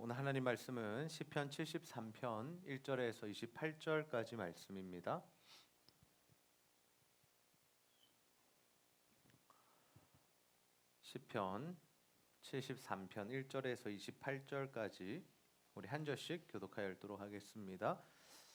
오늘 하나님 말씀은 시편 73편 1절에서 28절까지 말씀입니다. 시편 73편 1절에서 28절까지 우리 한 절씩 교독하여 읽도록 하겠습니다.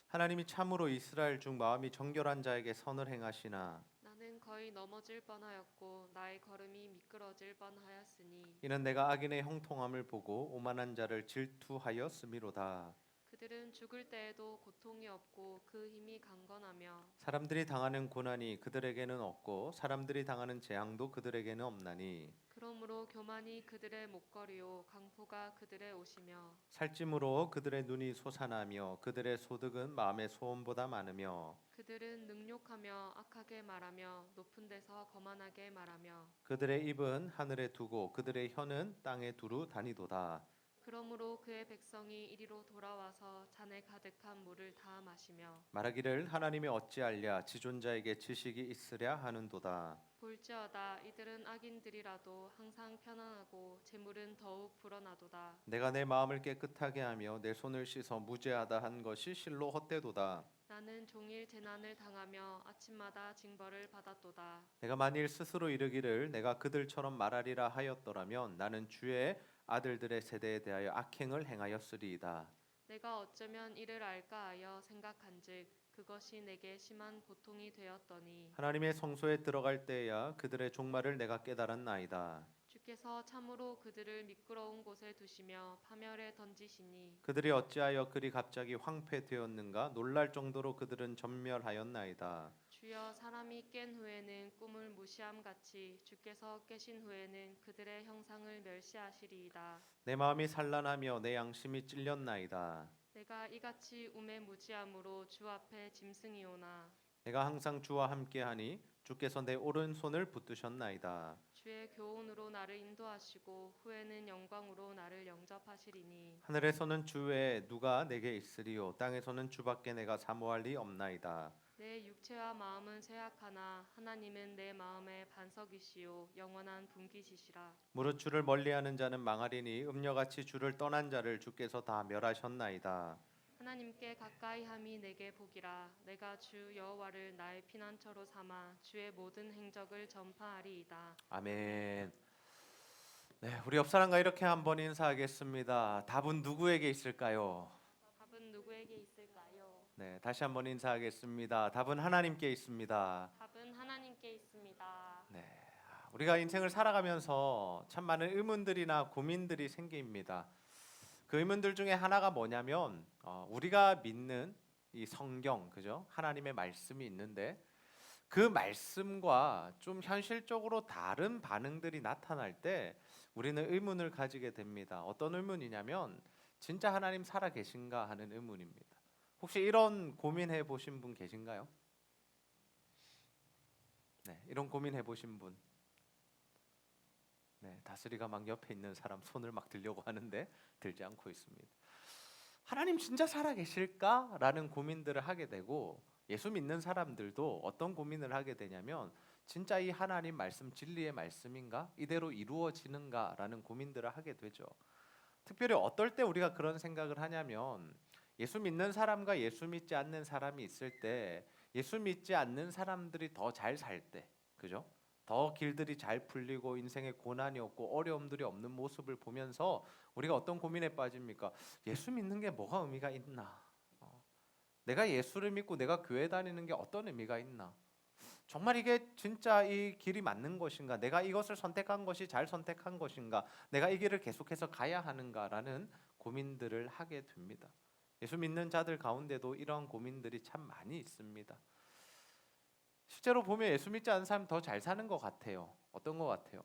하나님이 참으로 이스라엘 중 마음이 정결한 자에게 선을 행하시나 나는 거의 넘어질 뻔하였고 나의 걸음이 미끄러질 뻔하였으니 이는 내가 악인의 형통함을 보고 오만한 자를 질투하였음이로다. 그들은 죽을 때에도 고통이 없고 그 힘이 강건하며 사람들이 당하는 고난이 그들에게는 없고 사람들이 당하는 재앙도 그들에게는 없나니 그러므로 교만이 그들의 목걸이요 강포가 그들의 옷이며 살찜으로 그들의 눈이 솟아나며 그들의 소득은 마음의 소원보다 많으며 그들은 능욕하며 악하게 말하며 높은 데서 거만하게 말하며 그들의 입은 하늘에 두고 그들의 혀는 땅에 두루 다니도다. 그러므로 그의 백성이 이리로 돌아와서 잔에 가득한 물을 다 마시며 말하기를 하나님이 어찌알랴 지존자에게 지식이 있으랴 하는도다. 볼지어다 이들은 악인들이라도 항상 편안하고 재물은 더욱 불어나도다. 내가 내 마음을 깨끗하게 하며 내 손을 씻어 무죄하다 한 것이 실로 헛되도다. 나는 종일 재난을 당하며 아침마다 징벌을 받았도다. 내가 만일 스스로 이르기를 내가 그들처럼 말하리라 하였더라면 나는 주의 아들들의 세대에 대하여 악행을 행하였으리이다. 내가 어쩌면 이를 알까 하여 생각한즉 그것이 내게 심한 고통이 되었더니 하나님의 성소에 들어갈 때야 그들의 종말을 내가 깨달았나이다. 주께서 참으로 그들을 미끄러운 곳에 두시며 파멸에 던지시니 그들이 어찌하여 그리 갑자기 황폐되었는가 놀랄 정도로 그들은 전멸하였나이다. 주여 사람이 깬 후에는 꿈을 무시함 같이 주께서 깨신 후에는 그들의 형상을 멸시하시리이다. 내 마음이 산란하며 내 양심이 찔렸나이다. 내가 이같이 우매무지함으로 주 앞에 짐승이오나 내가 항상 주와 함께하니 주께서 내 오른손을 붙드셨나이다. 주의 교훈으로 나를 인도하시고 후에는 영광으로 나를 영접하시리니 하늘에서는 주 외에 누가 내게 있으리요 땅에서는 주밖에 내가 사모할 리 없나이다. 내 육체와 마음은 쇠약하나 하나님은 내 마음의 반석이시요 영원한 분기시시라. 무릇 주를 멀리하는 자는 망하리니 음녀같이 주를 떠난 자를 주께서 다 멸하셨나이다. 하나님께 가까이함이 내게 복이라. 내가 주 여호와를 나의 피난처로 삼아 주의 모든 행적을 전파하리이다. 아멘. 네, 우리 옆 사람과 이렇게 한번 인사하겠습니다. 답은 누구에게 있을까요? 답은 누구에게 있을까요? 네, 다시 한번 인사하겠습니다. 답은 하나님께 있습니다. 답은 하나님께 있습니다. 네, 우리가 인생을 살아가면서 참 많은 의문들이나 고민들이 생깁니다. 그 의문들 중에 하나가 뭐냐면 우리가 믿는 이 성경, 그죠? 하나님의 말씀이 있는데 그 말씀과 좀 현실적으로 다른 반응들이 나타날 때 우리는 의문을 가지게 됩니다. 어떤 의문이냐면 진짜 하나님 살아 계신가 하는 의문입니다. 혹시 이런 고민해 보신 분 계신가요? 네, 이런 고민해 보신 분. 네, 다스리가 막 옆에 있는 사람 손을 막 들려고 하는데 들지 않고 있습니다. 하나님 진짜 살아 계실까라는 고민들을 하게 되고 예수 믿는 사람들도 어떤 고민을 하게 되냐면 진짜 이 하나님 말씀 진리의 말씀인가? 이대로 이루어지는가라는 고민들을 하게 되죠. 특별히 어떨 때 우리가 그런 생각을 하냐면 예수 믿는 사람과 예수 믿지 않는 사람이 있을 때 예수 믿지 않는 사람들이 더 잘 살 때, 그죠? 더 길들이 잘 풀리고 인생에 고난이 없고 어려움들이 없는 모습을 보면서 우리가 어떤 고민에 빠집니까? 예수 믿는 게 뭐가 의미가 있나? 내가 예수를 믿고 내가 교회 다니는 게 어떤 의미가 있나? 정말 이게 진짜 이 길이 맞는 것인가? 내가 이것을 선택한 것이 잘 선택한 것인가? 내가 이 길을 계속해서 가야 하는가라는 고민들을 하게 됩니다. 예수 믿는 자들 가운데도 이러한 고민들이 참 많이 있습니다. 실제로 보면 예수 믿지 않는 사람 더 잘 사는 것 같아요. 어떤 것 같아요?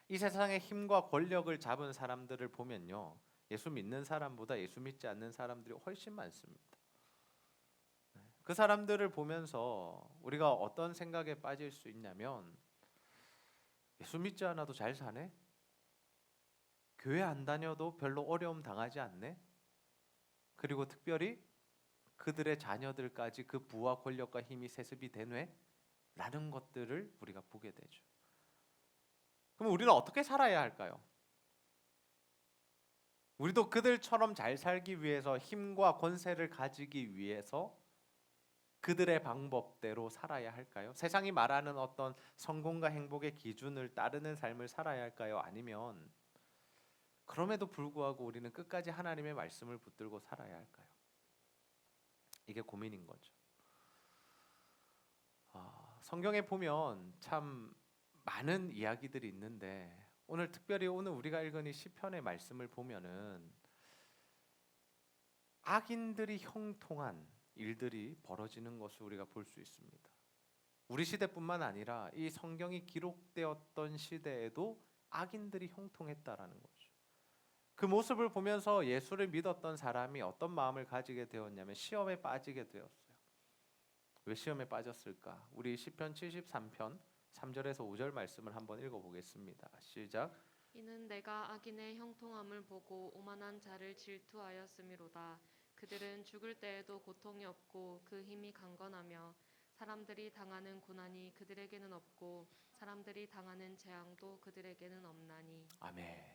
이 세상의 힘과 권력을 잡은 사람들을 보면요, 예수 믿는 사람보다 예수 믿지 않는 사람들이 훨씬 많습니다. 그 사람들을 보면서 우리가 어떤 생각에 빠질 수 있냐면 예수 믿지 않아도 잘 사네? 교회 안 다녀도 별로 어려움 당하지 않네? 그리고 특별히 그들의 자녀들까지 그 부와 권력과 힘이 세습이 되네? 라는 것들을 우리가 보게 되죠. 그럼 우리는 어떻게 살아야 할까요? 우리도 그들처럼 잘 살기 위해서 힘과 권세를 가지기 위해서 그들의 방법대로 살아야 할까요? 세상이 말하는 어떤 성공과 행복의 기준을 따르는 삶을 살아야 할까요? 아니면 그럼에도 불구하고 우리는 끝까지 하나님의 말씀을 붙들고 살아야 할까요? 이게 고민인 거죠. 성경에 보면 참 많은 이야기들이 있는데 오늘 특별히 오늘 우리가 읽은 이 시편의 말씀을 보면은 악인들이 형통한 일들이 벌어지는 것을 우리가 볼 수 있습니다. 우리 시대뿐만 아니라 이 성경이 기록되었던 시대에도 악인들이 형통했다라는 거죠. 그 모습을 보면서 예수를 믿었던 사람이 어떤 마음을 가지게 되었냐면 시험에 빠지게 되었어요. 왜 시험에 빠졌을까? 우리 시편 73편 3절에서 5절 말씀을 한번 읽어보겠습니다. 시작. 이는 내가 악인의 형통함을 보고 오만한 자를 질투하였음이로다. 그들은 죽을 때에도 고통이 없고 그 힘이 강건하며 사람들이 당하는 고난이 그들에게는 없고 사람들이 당하는 재앙도 그들에게는 없나니. 아멘.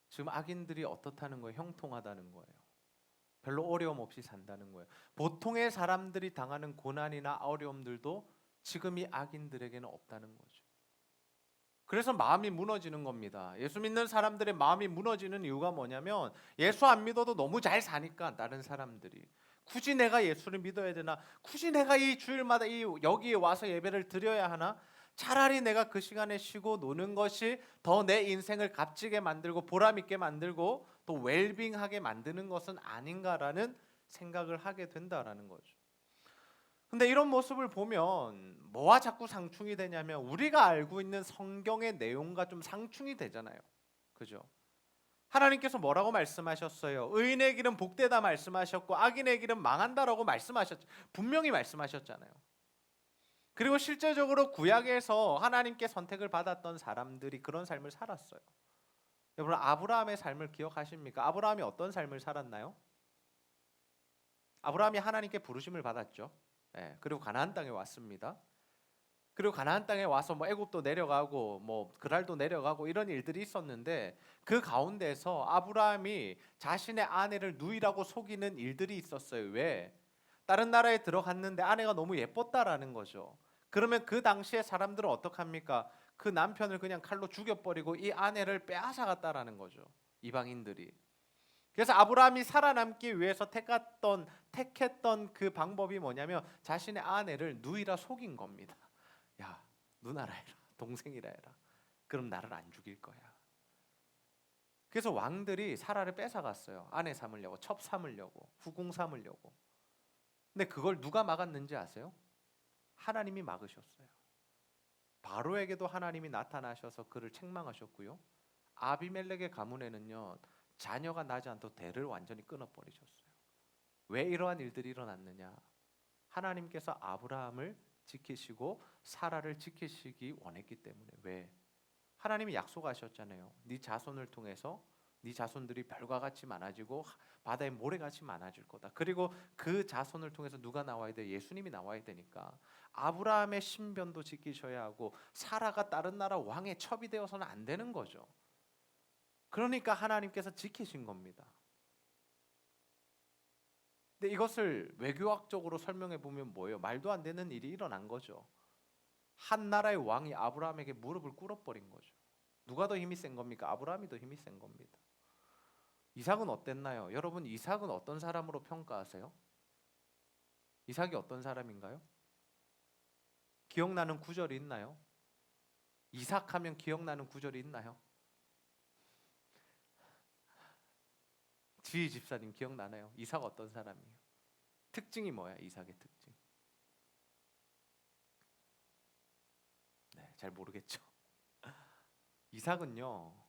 지금 악인들이 어떻다는 거예요? 형통하다는 거예요. 별로 어려움 없이 산다는 거예요. 보통의 사람들이 당하는 고난이나 어려움들도 지금 이 악인들에게는 없다는 거죠. 그래서 마음이 무너지는 겁니다. 예수 믿는 사람들의 마음이 무너지는 이유가 뭐냐면 예수 안 믿어도 너무 잘 사니까 다른 사람들이 굳이 내가 예수를 믿어야 되나? 굳이 내가 이 주일마다 여기에 와서 예배를 드려야 하나? 차라리 내가 그 시간에 쉬고 노는 것이 더 내 인생을 값지게 만들고 보람 있게 만들고 또 웰빙하게 만드는 것은 아닌가라는 생각을 하게 된다라는 거죠. 근데 이런 모습을 보면 뭐와 자꾸 상충이 되냐면 우리가 알고 있는 성경의 내용과 좀 상충이 되잖아요. 그죠? 하나님께서 뭐라고 말씀하셨어요? 의인의 길은 복되다 말씀하셨고 악인의 길은 망한다라고 말씀하셨죠. 분명히 말씀하셨잖아요. 그리고 실제적으로 구약에서 하나님께 선택을 받았던 사람들이 그런 삶을 살았어요. 여러분 아브라함의 삶을 기억하십니까? 아브라함이 어떤 삶을 살았나요? 아브라함이 하나님께 부르심을 받았죠. 네, 그리고 가나안 땅에 왔습니다. 그리고 가나안 땅에 와서 뭐 애굽도 내려가고 뭐 그랄도 내려가고 이런 일들이 있었는데 그 가운데서 아브라함이 자신의 아내를 누이라고 속이는 일들이 있었어요. 왜? 다른 나라에 들어갔는데 아내가 너무 예뻤다라는 거죠. 그러면 그 당시에 사람들은 어떡합니까? 그 남편을 그냥 칼로 죽여버리고 이 아내를 빼앗아갔다라는 거죠. 이방인들이. 그래서 아브라함이 살아남기 위해서 택했던 그 방법이 뭐냐면 자신의 아내를 누이라 속인 겁니다. 야, 누나라 해라, 동생이라 해라. 그럼 나를 안 죽일 거야. 그래서 왕들이 사라를 뺏어갔어요. 아내 삼으려고, 첩 삼으려고, 후궁 삼으려고. 근데 그걸 누가 막았는지 아세요? 하나님이 막으셨어요. 바로에게도 하나님이 나타나셔서 그를 책망하셨고요. 아비멜렉의 가문에는요 자녀가 나지 않도록 대를 완전히 끊어버리셨어요. 왜 이러한 일들이 일어났느냐? 하나님께서 아브라함을 지키시고 사라를 지키시기 원했기 때문에. 왜? 하나님이 약속하셨잖아요. 네 자손을 통해서 네 자손들이 별과 같이 많아지고 바다의 모래같이 많아질 거다. 그리고 그 자손을 통해서 누가 나와야 돼? 예수님이 나와야 되니까 아브라함의 신변도 지키셔야 하고 사라가 다른 나라 왕의 첩이 되어서는 안 되는 거죠. 그러니까 하나님께서 지키신 겁니다. 근데 이것을 외교학적으로 설명해 보면 뭐예요? 말도 안 되는 일이 일어난 거죠. 한 나라의 왕이 아브라함에게 무릎을 꿇어버린 거죠. 누가 더 힘이 센 겁니까? 아브라함이 더 힘이 센 겁니다. 이삭은 어땠나요? 여러분 이삭은 어떤 사람으로 평가하세요? 이삭이 어떤 사람인가요? 기억나는 구절이 있나요? 이삭하면 기억나는 구절이 있나요? 지희 집사님 기억나나요? 이삭 어떤 사람이에요? 특징이 뭐야? 이삭의 특징. 네, 잘 모르겠죠. 이삭은요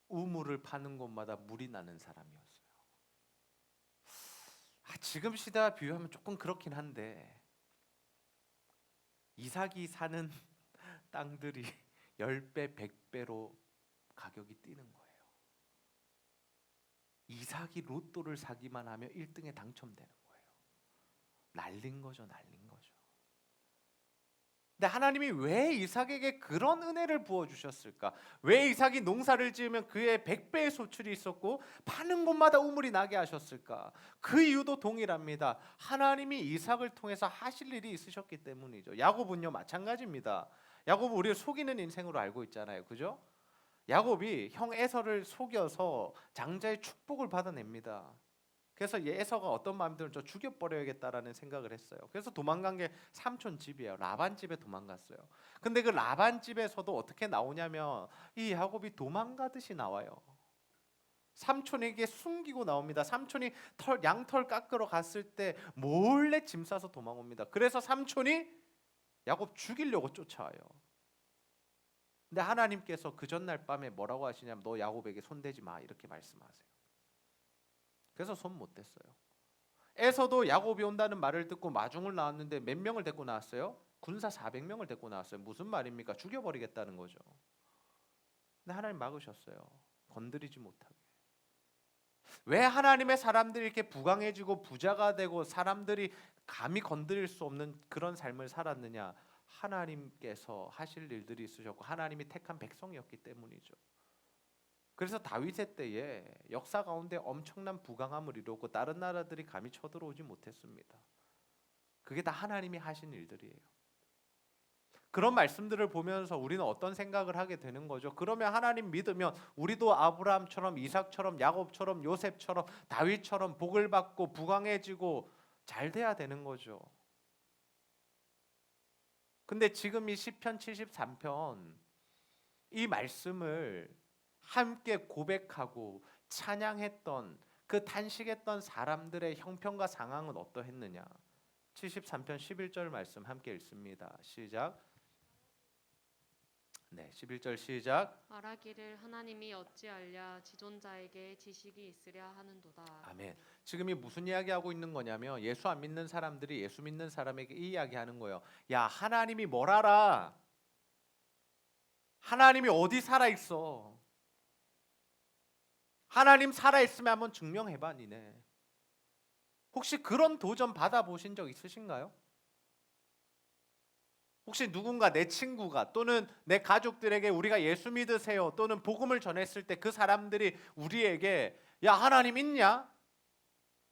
우물을 파는 곳마다 물이 나는 사람이었어요. 지금 시대와 비유하면 조금 그렇긴 한데 이삭이 사는 땅들이 10배, 100배로 가격이 뛰는 거예요. 이삭이 로또를 사기만 하면 1등에 당첨되는 거예요. 날린 거죠, 날린 거죠. 근데 하나님이 왜 이삭에게 그런 은혜를 부어 주셨을까? 왜 이삭이 농사를 지으면 그의 100배의 소출이 있었고 파는 곳마다 우물이 나게 하셨을까? 그 이유도 동일합니다. 하나님이 이삭을 통해서 하실 일이 있으셨기 때문이죠. 야곱은요 마찬가지입니다. 야곱은 우리를 속이는 인생으로 알고 있잖아요. 그죠? 야곱이 형 에서를 속여서 장자의 축복을 받아냅니다. 그래서 에서가 어떤 마음이 들면 저 죽여버려야겠다라는 생각을 했어요. 그래서 도망간 게 삼촌 집이에요. 라반 집에 도망갔어요. 근데 그 라반 집에서도 어떻게 나오냐면 이 야곱이 도망가듯이 나와요. 삼촌에게 숨기고 나옵니다. 삼촌이 양털 깎으러 갔을 때 몰래 짐 싸서 도망옵니다. 그래서 삼촌이 야곱 죽이려고 쫓아와요. 근데 하나님께서 그 전날 밤에 뭐라고 하시냐면 너 야곱에게 손대지 마 이렇게 말씀하세요. 그래서 손 못 댔어요. 에서도 야곱이 온다는 말을 듣고 마중을 나왔는데 몇 명을 데리고 나왔어요? 군사 400명을 데리고 나왔어요. 무슨 말입니까? 죽여버리겠다는 거죠. 근데 하나님 막으셨어요. 건드리지 못하게. 왜 하나님의 사람들이 이렇게 부강해지고 부자가 되고 사람들이 감히 건드릴 수 없는 그런 삶을 살았느냐? 하나님께서 하실 일들이 있으셨고 하나님이 택한 백성이었기 때문이죠. 그래서 다윗의 때에 역사 가운데 엄청난 부강함을 이루었고 다른 나라들이 감히 쳐들어오지 못했습니다. 그게 다 하나님이 하신 일들이에요. 그런 말씀들을 보면서 우리는 어떤 생각을 하게 되는 거죠? 그러면 하나님 믿으면 우리도 아브라함처럼 이삭처럼 야곱처럼 요셉처럼 다윗처럼 복을 받고 부강해지고 잘 돼야 되는 거죠. 근데 지금 이 시편 73편 이 말씀을 함께 고백하고 찬양했던 그 탄식했던 사람들의 형편과 상황은 어떠했느냐? 73편 11절 말씀 함께 읽습니다. 시작. 네, 11절 시작. 말하기를 하나님이 어찌알랴 지존자에게 지식이 있으랴 하는도다. 아멘. 지금 이 무슨 이야기하고 있는 거냐면 예수 안 믿는 사람들이 예수 믿는 사람에게 이 이야기하는 거예요. 야, 하나님이 뭘 알아? 하나님이 어디 살아 있어? 하나님 살아있으면 한번 증명해봐 니네. 혹시 그런 도전 받아보신 적 있으신가요? 혹시 누군가 내 친구가 또는 내 가족들에게 우리가 예수 믿으세요 또는 복음을 전했을 때 그 사람들이 우리에게 야 하나님 있냐?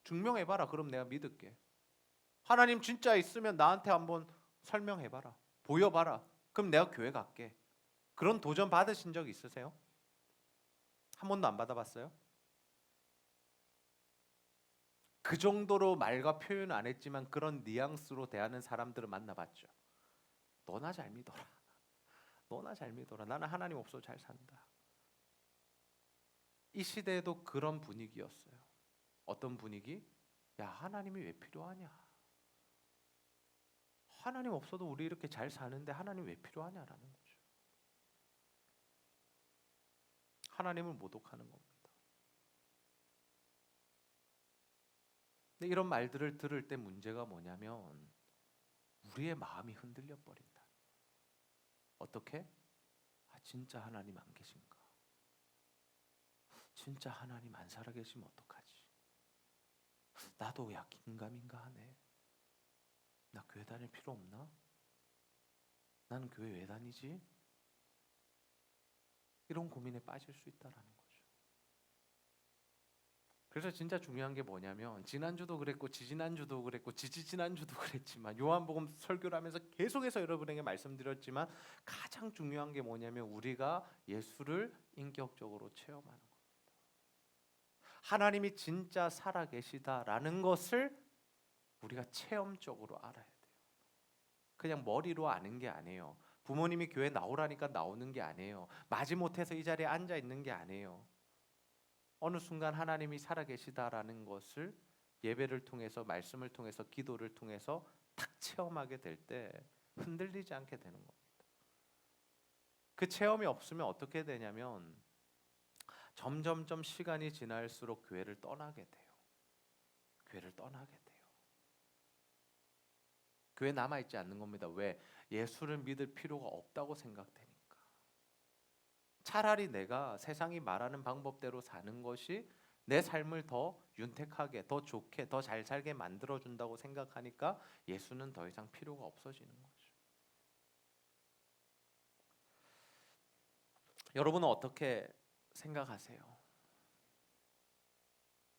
증명해봐라. 그럼 내가 믿을게. 하나님 진짜 있으면 나한테 한번 설명해봐라. 보여봐라. 그럼 내가 교회 갈게. 그런 도전 받으신 적 있으세요? 한 번도 안 받아봤어요? 그 정도로 말과 표현 안 했지만 그런 뉘앙스로 대하는 사람들을 만나봤죠. 너나 잘 믿어라. 너나 잘 믿어라. 나는 하나님 없어도 잘 산다. 이 시대에도 그런 분위기였어요. 어떤 분위기? 야 하나님이 왜 필요하냐? 하나님 없어도 우리 이렇게 잘 사는데 하나님 왜 필요하냐라는 거죠. 하나님을 모독하는 겁니다. 근데 이런 말들을 들을 때 문제가 뭐냐면 우리의 마음이 흔들려 버린다. 어떻게? 아, 진짜 하나님 안 계신가? 진짜 하나님 안 살아계시면 어떡하지? 나도 야 긴가민가 하네. 나 교회 다닐 필요 없나? 나는 교회 왜 다니지? 이런 고민에 빠질 수 있다라는 거죠. 그래서 진짜 중요한 게 뭐냐면 지난주도 그랬고 지지난주도 그랬고 지지지난주도 그랬지만 요한복음 설교를 하면서 계속해서 여러분에게 말씀드렸지만 가장 중요한 게 뭐냐면 우리가 예수를 인격적으로 체험하는 겁니다. 하나님이 진짜 살아계시다라는 것을 우리가 체험적으로 알아야 돼요. 그냥 머리로 아는 게 아니에요. 부모님이 교회 나오라니까 나오는 게 아니에요. 마지못해서 이 자리에 앉아 있는 게 아니에요. 어느 순간 하나님이 살아계시다라는 것을 예배를 통해서 말씀을 통해서 기도를 통해서 탁 체험하게 될 때 흔들리지 않게 되는 겁니다. 그 체험이 없으면 어떻게 되냐면 점점점 시간이 지날수록 교회를 떠나게 돼요. 교회를 떠나게 돼요. 교회 남아있지 않는 겁니다. 왜? 예수를 믿을 필요가 없다고 생각되니까. 차라리 내가 세상이 말하는 방법대로 사는 것이 내 삶을 더 윤택하게, 더 좋게, 더 잘 살게 만들어준다고 생각하니까 예수는 더 이상 필요가 없어지는 거죠. 여러분은 어떻게 생각하세요?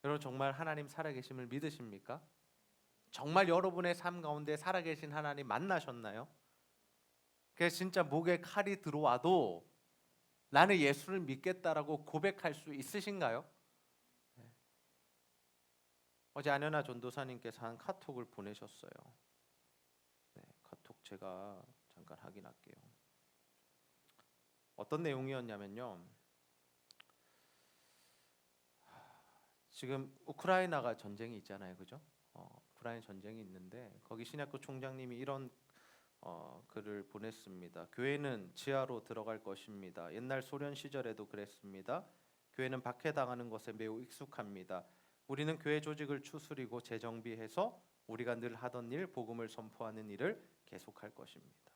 여러분 정말 하나님 살아계심을 믿으십니까? 정말 여러분의 삶 가운데 살아계신 하나님 만나셨나요? 그래서 진짜 목에 칼이 들어와도 나는 예수를 믿겠다라고 고백할 수 있으신가요? 네. 어제 안현아 전도사님께서 한 카톡을 보내셨어요. 네, 카톡 제가 잠깐 확인할게요. 어떤 내용이었냐면요. 지금 우크라이나가 전쟁이 있잖아요, 그죠? 우크라이나 전쟁이 있는데 거기 신약교 총장님이 이런 글을 보냈습니다. 교회는 지하로 들어갈 것입니다. 옛날 소련 시절에도 그랬습니다. 교회는 박해당하는 것에 매우 익숙합니다. 우리는 교회 조직을 추스리고 재정비해서 우리가 늘 하던 일, 복음을 선포하는 일을 계속할 것입니다.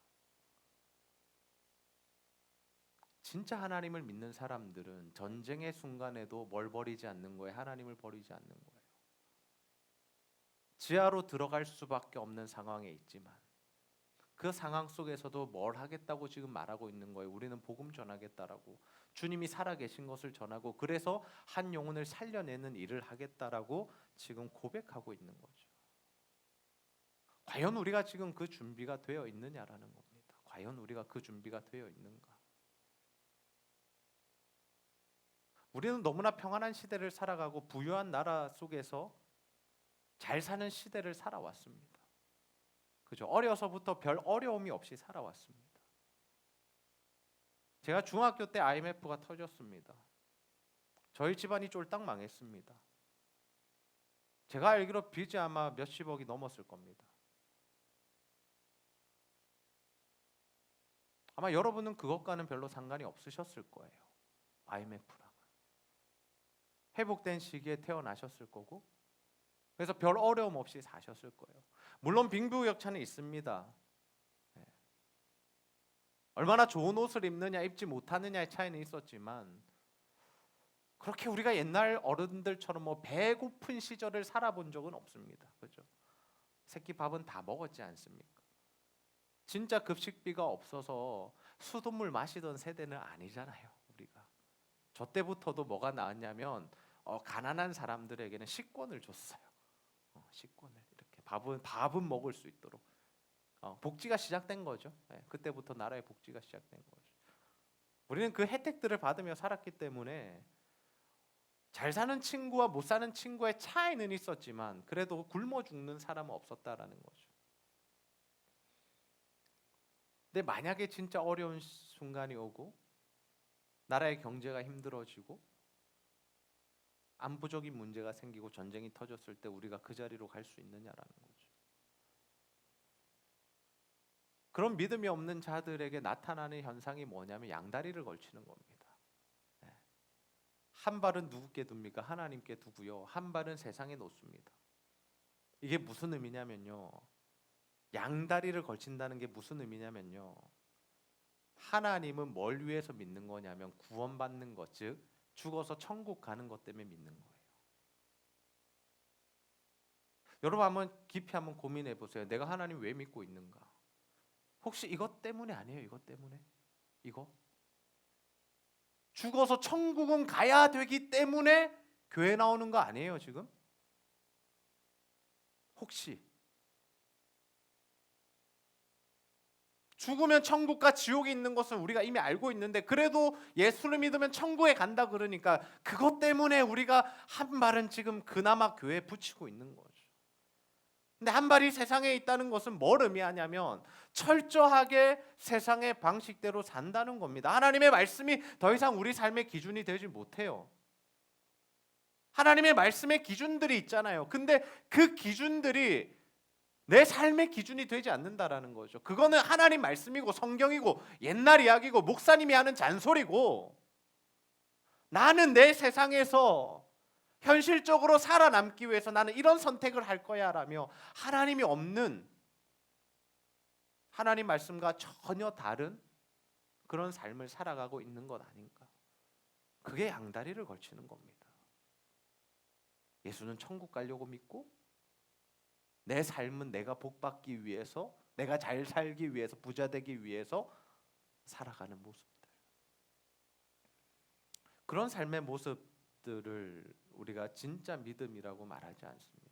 진짜 하나님을 믿는 사람들은 전쟁의 순간에도 뭘 버리지 않는 거예요? 하나님을 버리지 않는 거예요. 지하로 들어갈 수밖에 없는 상황에 있지만 그 상황 속에서도 뭘 하겠다고 지금 말하고 있는 거예요. 우리는 복음 전하겠다라고, 주님이 살아계신 것을 전하고, 그래서 한 영혼을 살려내는 일을 하겠다라고 지금 고백하고 있는 거죠. 과연 우리가 지금 그 준비가 되어 있느냐라는 겁니다. 과연 우리가 그 준비가 되어 있는가? 우리는 너무나 평안한 시대를 살아가고 부유한 나라 속에서 잘 사는 시대를 살아왔습니다. 그죠? 어려서부터 별 어려움이 없이 살아왔습니다. 제가 중학교 때 IMF가 터졌습니다. 저희 집안이 쫄딱 망했습니다. 제가 알기로 빚이 아마 몇십억이 넘었을 겁니다. 아마 여러분은 그것과는 별로 상관이 없으셨을 거예요. IMF랑 회복된 시기에 태어나셨을 거고, 그래서 별 어려움 없이 사셨을 거예요. 물론 빈부격차는 있습니다. 네. 얼마나 좋은 옷을 입느냐 입지 못하느냐의 차이는 있었지만 그렇게 우리가 옛날 어른들처럼 뭐 배고픈 시절을 살아본 적은 없습니다. 그죠? 새끼 밥은 다 먹었지 않습니까? 진짜 급식비가 없어서 수돗물 마시던 세대는 아니잖아요. 우리가 저 때부터도 뭐가 나왔냐면 가난한 사람들에게는 식권을 줬어요. 식권을 이렇게 밥은 먹을 수 있도록 복지가 시작된 거죠. 네, 그때부터 나라의 복지가 시작된 거죠. 우리는 그 혜택들을 받으며 살았기 때문에 잘 사는 친구와 못 사는 친구의 차이는 있었지만 그래도 굶어 죽는 사람은 없었다라는 거죠. 근데 만약에 진짜 어려운 순간이 오고 나라의 경제가 힘들어지고 안보적인 문제가 생기고 전쟁이 터졌을 때 우리가 그 자리로 갈 수 있느냐라는 거죠. 그런 믿음이 없는 자들에게 나타나는 현상이 뭐냐면 양다리를 걸치는 겁니다. 네. 한 발은 누구께 둡니까? 하나님께 두고요. 한 발은 세상에 놓습니다. 이게 무슨 의미냐면요. 양다리를 걸친다는 게 무슨 의미냐면요. 하나님은 뭘 위해서 믿는 거냐면 구원받는 것, 즉 죽어서 천국 가는 것 때문에 믿는 거예요. 여러분 한번 깊이 한번 고민해 보세요. 내가 하나님 왜 믿고 있는가? 혹시 이것 때문에 아니에요? 이것 때문에? 이거? 죽어서 천국은 가야 되기 때문에 교회 나오는 거 아니에요, 지금? 혹시 죽으면 천국과 지옥이 있는 것은 우리가 이미 알고 있는데 그래도 예수를 믿으면 천국에 간다 그러니까 그것 때문에 우리가 한 발은 지금 그나마 교회에 붙이고 있는 거죠. 근데 한 발이 세상에 있다는 것은 뭘 의미하냐면 철저하게 세상의 방식대로 산다는 겁니다. 하나님의 말씀이 더 이상 우리 삶의 기준이 되지 못해요. 하나님의 말씀의 기준들이 있잖아요. 근데 그 기준들이 내 삶의 기준이 되지 않는다라는 거죠. 그거는 하나님 말씀이고 성경이고 옛날 이야기고 목사님이 하는 잔소리고 나는 내 세상에서 현실적으로 살아남기 위해서 나는 이런 선택을 할 거야라며 하나님이 없는 하나님 말씀과 전혀 다른 그런 삶을 살아가고 있는 것 아닌가. 그게 양다리를 걸치는 겁니다. 예수는 천국 가려고 믿고 내 삶은 내가 복받기 위해서 내가 잘 살기 위해서 부자 되기 위해서 살아가는 모습들. 그런 삶의 모습들을 우리가 진짜 믿음이라고 말하지 않습니다.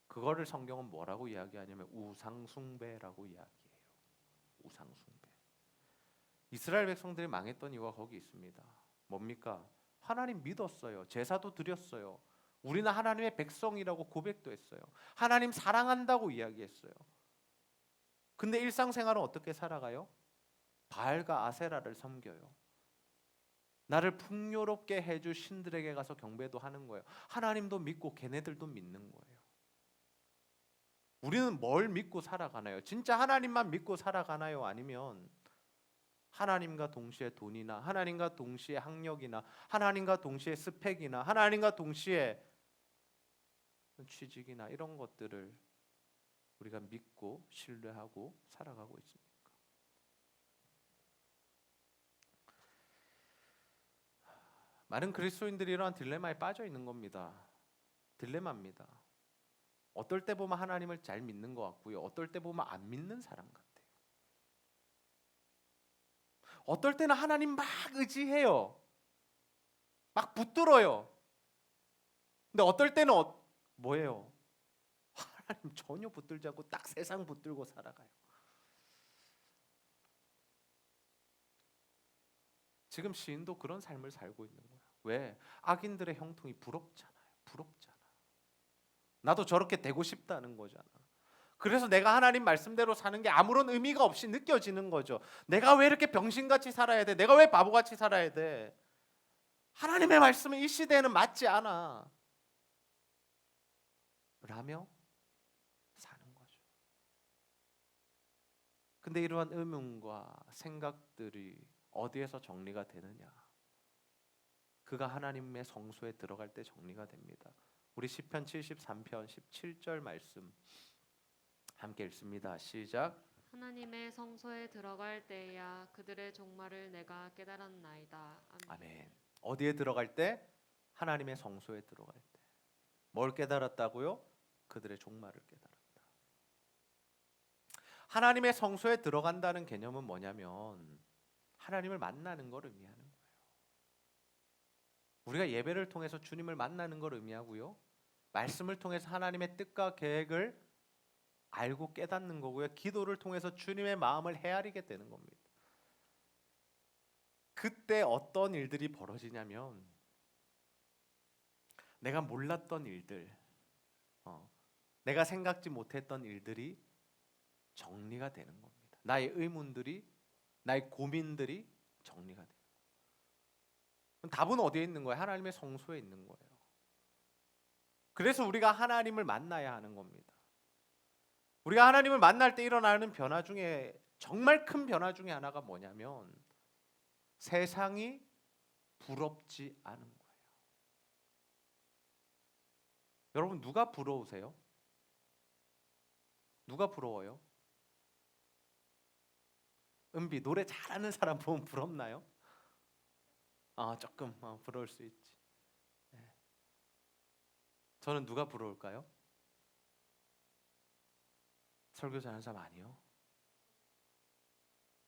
그거를 성경은 뭐라고 이야기하냐면 우상숭배라고 이야기해요. 우상숭배. 이스라엘 백성들이 망했던 이유가 거기 있습니다. 뭡니까? 하나님 믿었어요. 제사도 드렸어요. 우리는 하나님의 백성이라고 고백도 했어요. 하나님 사랑한다고 이야기했어요. 근데 일상생활은 어떻게 살아가요? 바알과 아세라를 섬겨요. 나를 풍요롭게 해줄 신들에게 가서 경배도 하는 거예요. 하나님도 믿고 걔네들도 믿는 거예요. 우리는 뭘 믿고 살아가나요? 진짜 하나님만 믿고 살아가나요? 아니면 하나님과 동시에 돈이나 하나님과 동시에 학력이나 하나님과 동시에 스펙이나 하나님과 동시에 취직이나 이런 것들을 우리가 믿고 신뢰하고 살아가고 있습니까? 많은 그리스도인들이 이러한 딜레마에 빠져 있는 겁니다. 딜레마입니다. 어떨 때 보면 하나님을 잘 믿는 것 같고요. 어떨 때 보면 안 믿는 사람 같아요. 어떨 때는 하나님 막 의지해요. 막 붙들어요. 근데 어떨 때는 뭐예요? 하나님 전혀 붙들지 않고 딱 세상 붙들고 살아가요. 지금 시인도 그런 삶을 살고 있는 거야. 왜? 악인들의 형통이 부럽잖아요. 부럽잖아. 나도 저렇게 되고 싶다는 거잖아. 그래서 내가 하나님 말씀대로 사는 게 아무런 의미가 없이 느껴지는 거죠. 내가 왜 이렇게 병신같이 살아야 돼? 내가 왜 바보같이 살아야 돼? 하나님의 말씀은 이 시대에는 맞지 않아. 라며 사는 거죠. 근데 이러한 의문과 생각들이 어디에서 정리가 되느냐? 그가 하나님의 성소에 들어갈 때 정리가 됩니다. 우리 시편 73편 17절 말씀 함께 읽습니다. 시작. 하나님의 성소에 들어갈 때야 그들의 종말을 내가 깨달았나이다. 아멘. 어디에 들어갈 때? 하나님의 성소에 들어갈 때. 뭘 깨달았다고요? 그들의 종말을 깨달았다. 하나님의 성소에 들어간다는 개념은 뭐냐면 하나님을 만나는 걸 의미하는 거예요. 우리가 예배를 통해서 주님을 만나는 걸 의미하고요. 말씀을 통해서 하나님의 뜻과 계획을 알고 깨닫는 거고요. 기도를 통해서 주님의 마음을 헤아리게 되는 겁니다. 그때 어떤 일들이 벌어지냐면 내가 몰랐던 일들, 내가 생각지 못했던 일들이 정리가 되는 겁니다. 나의 의문들이, 나의 고민들이 정리가 돼요. 답은 어디에 있는 거예요? 하나님의 성소에 있는 거예요. 그래서 우리가 하나님을 만나야 하는 겁니다. 우리가 하나님을 만날 때 일어나는 변화 중에 정말 큰 변화 중에 하나가 뭐냐면 세상이 부럽지 않은 거예요. 여러분 누가 부러우세요? 누가 부러워요? 은비 노래 잘하는 사람 보면 부럽나요? 조금 부러울 수 있지. 네. 저는 누가 부러울까요? 설교 잘하는 사람 아니요?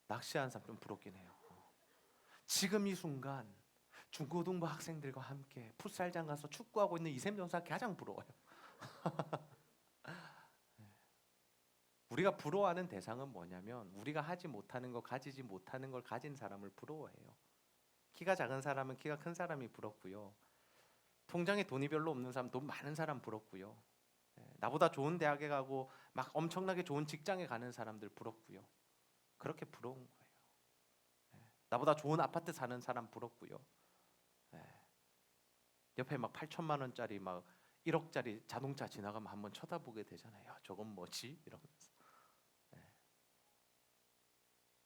낚시하는 사람 좀 부럽긴 해요. 지금 이 순간 중고등부 학생들과 함께 풋살장 가서 축구하고 있는 이샘 전사 가장 부러워요. 우리가 부러워하는 대상은 뭐냐면 우리가 하지 못하는 거, 가지지 못하는 걸 가진 사람을 부러워해요. 키가 작은 사람은 키가 큰 사람이 부럽고요. 통장에 돈이 별로 없는 사람, 돈 많은 사람 부럽고요. 나보다 좋은 대학에 가고 막 엄청나게 좋은 직장에 가는 사람들 부럽고요. 그렇게 부러운 거예요. 나보다 좋은 아파트 사는 사람 부럽고요. 옆에 막 8천만 원짜리 막 1억짜리 자동차 지나가면 한번 쳐다보게 되잖아요. 야, 저건 뭐지? 이러면서.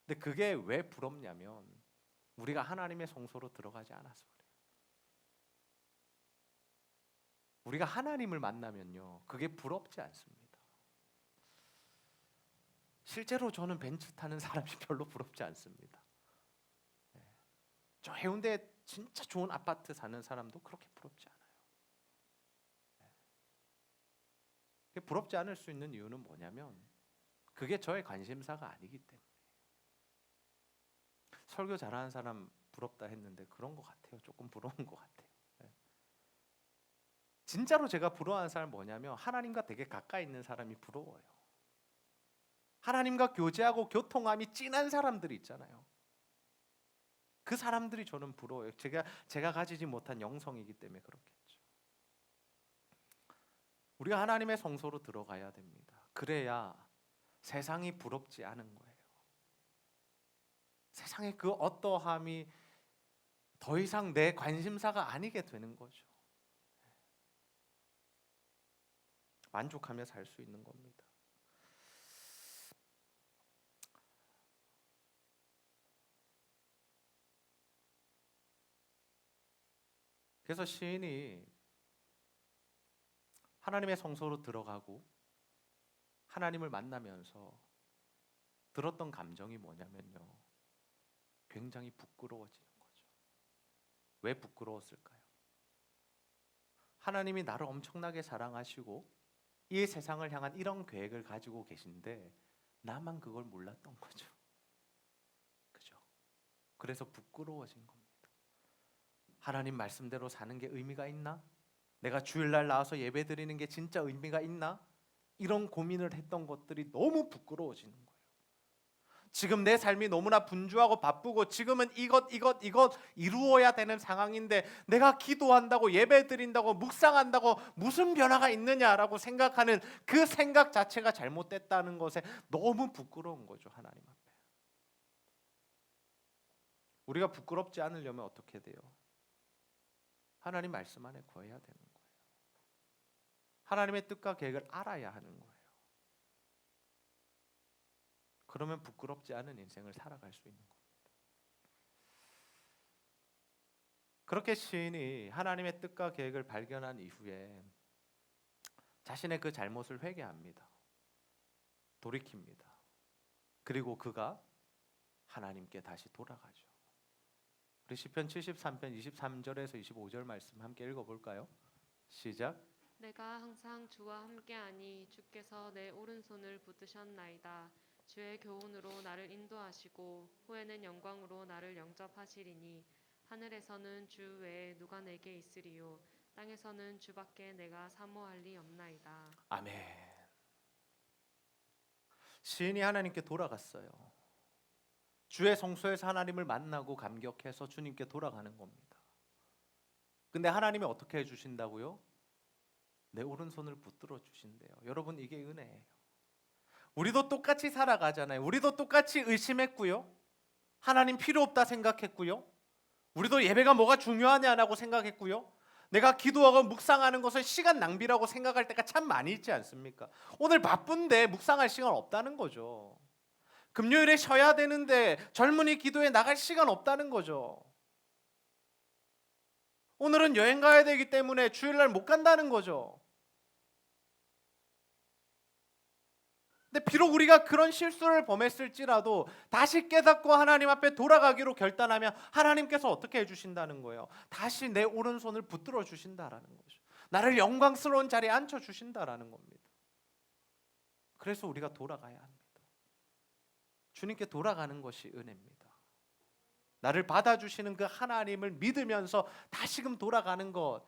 근데 그게 왜 부럽냐면 우리가 하나님의 성소로 들어가지 않아서 그래요. 우리가 하나님을 만나면요, 그게 부럽지 않습니다. 실제로 저는 벤츠 타는 사람이 별로 부럽지 않습니다. 저 해운대에 진짜 좋은 아파트 사는 사람도 그렇게 부럽지 않아요. 부럽지 않을 수 있는 이유는 뭐냐면 그게 저의 관심사가 아니기 때문에. 설교 잘하는 사람 부럽다 했는데 그런 것 같아요. 조금 부러운 것 같아요. 예. 진짜로 제가 부러워하는 사람 뭐냐면 하나님과 되게 가까이 있는 사람이 부러워요. 하나님과 교제하고 교통함이 진한 사람들이 있잖아요. 그 사람들이 저는 부러워요. 제가 가지지 못한 영성이기 때문에 그렇겠죠. 우리가 하나님의 성소로 들어가야 됩니다. 그래야 세상이 부럽지 않은 거예요. 세상의 그 어떠함이 더 이상 내 관심사가 아니게 되는 거죠. 만족하며 살 수 있는 겁니다. 그래서 시인이 하나님의 성소로 들어가고 하나님을 만나면서 들었던 감정이 뭐냐면요, 굉장히 부끄러워지는 거죠. 왜 부끄러웠을까요? 하나님이 나를 엄청나게 사랑하시고 이 세상을 향한 이런 계획을 가지고 계신데 나만 그걸 몰랐던 거죠. 그죠? 그래서 부끄러워진 겁니다. 하나님 말씀대로 사는 게 의미가 있나? 내가 주일날 나와서 예배 드리는 게 진짜 의미가 있나? 이런 고민을 했던 것들이 너무 부끄러워지는 거예요. 지금 내 삶이 너무나 분주하고 바쁘고 지금은 이것 이루어야 되는 상황인데 내가 기도한다고 예배 드린다고 묵상한다고 무슨 변화가 있느냐라고 생각하는 그 생각 자체가 잘못됐다는 것에 너무 부끄러운 거죠. 하나님 앞에. 우리가 부끄럽지 않으려면 어떻게 돼요? 하나님 말씀 안에 거해야 되는 거예요. 하나님의 뜻과 계획을 알아야 하는 거예요. 그러면 부끄럽지 않은 인생을 살아갈 수 있는 겁니다. 그렇게 시인이 하나님의 뜻과 계획을 발견한 이후에 자신의 그 잘못을 회개합니다. 돌이킵니다. 그리고 그가 하나님께 다시 돌아가죠. 우리 시편 73편 23절에서 25절 말씀 함께 읽어볼까요? 시작. 내가 항상 주와 함께하니 주께서 내 오른손을 붙드셨나이다. 주의 교훈으로 나를 인도하시고 후에는 영광으로 나를 영접하시리니 하늘에서는 주 외에 누가 내게 있으리요 땅에서는 주밖에 내가 사모할 리 없나이다. 아멘. 시인이 하나님께 돌아갔어요. 주의 성소에서 하나님을 만나고 감격해서 주님께 돌아가는 겁니다. 근데 하나님이 어떻게 해주신다고요? 내 오른손을 붙들어 주신대요. 여러분, 이게 은혜예요. 우리도 똑같이 살아가잖아요. 우리도 똑같이 의심했고요. 하나님 필요 없다 생각했고요. 우리도 예배가 뭐가 중요하냐라고 생각했고요. 내가 기도하고 묵상하는 것은 시간 낭비라고 생각할 때가 참 많이 있지 않습니까? 오늘 바쁜데 묵상할 시간 없다는 거죠. 금요일에 쉬어야 되는데 젊은이 기도에 나갈 시간 없다는 거죠. 오늘은 여행 가야 되기 때문에 주일날 못 간다는 거죠. 근데 비록 우리가 그런 실수를 범했을지라도 다시 깨닫고 하나님 앞에 돌아가기로 결단하면 하나님께서 어떻게 해주신다는 거예요? 다시 내 오른손을 붙들어 주신다라는 거죠. 나를 영광스러운 자리에 앉혀 주신다라는 겁니다. 그래서 우리가 돌아가야 합니다. 주님께 돌아가는 것이 은혜입니다. 나를 받아주시는 그 하나님을 믿으면서 다시금 돌아가는 것.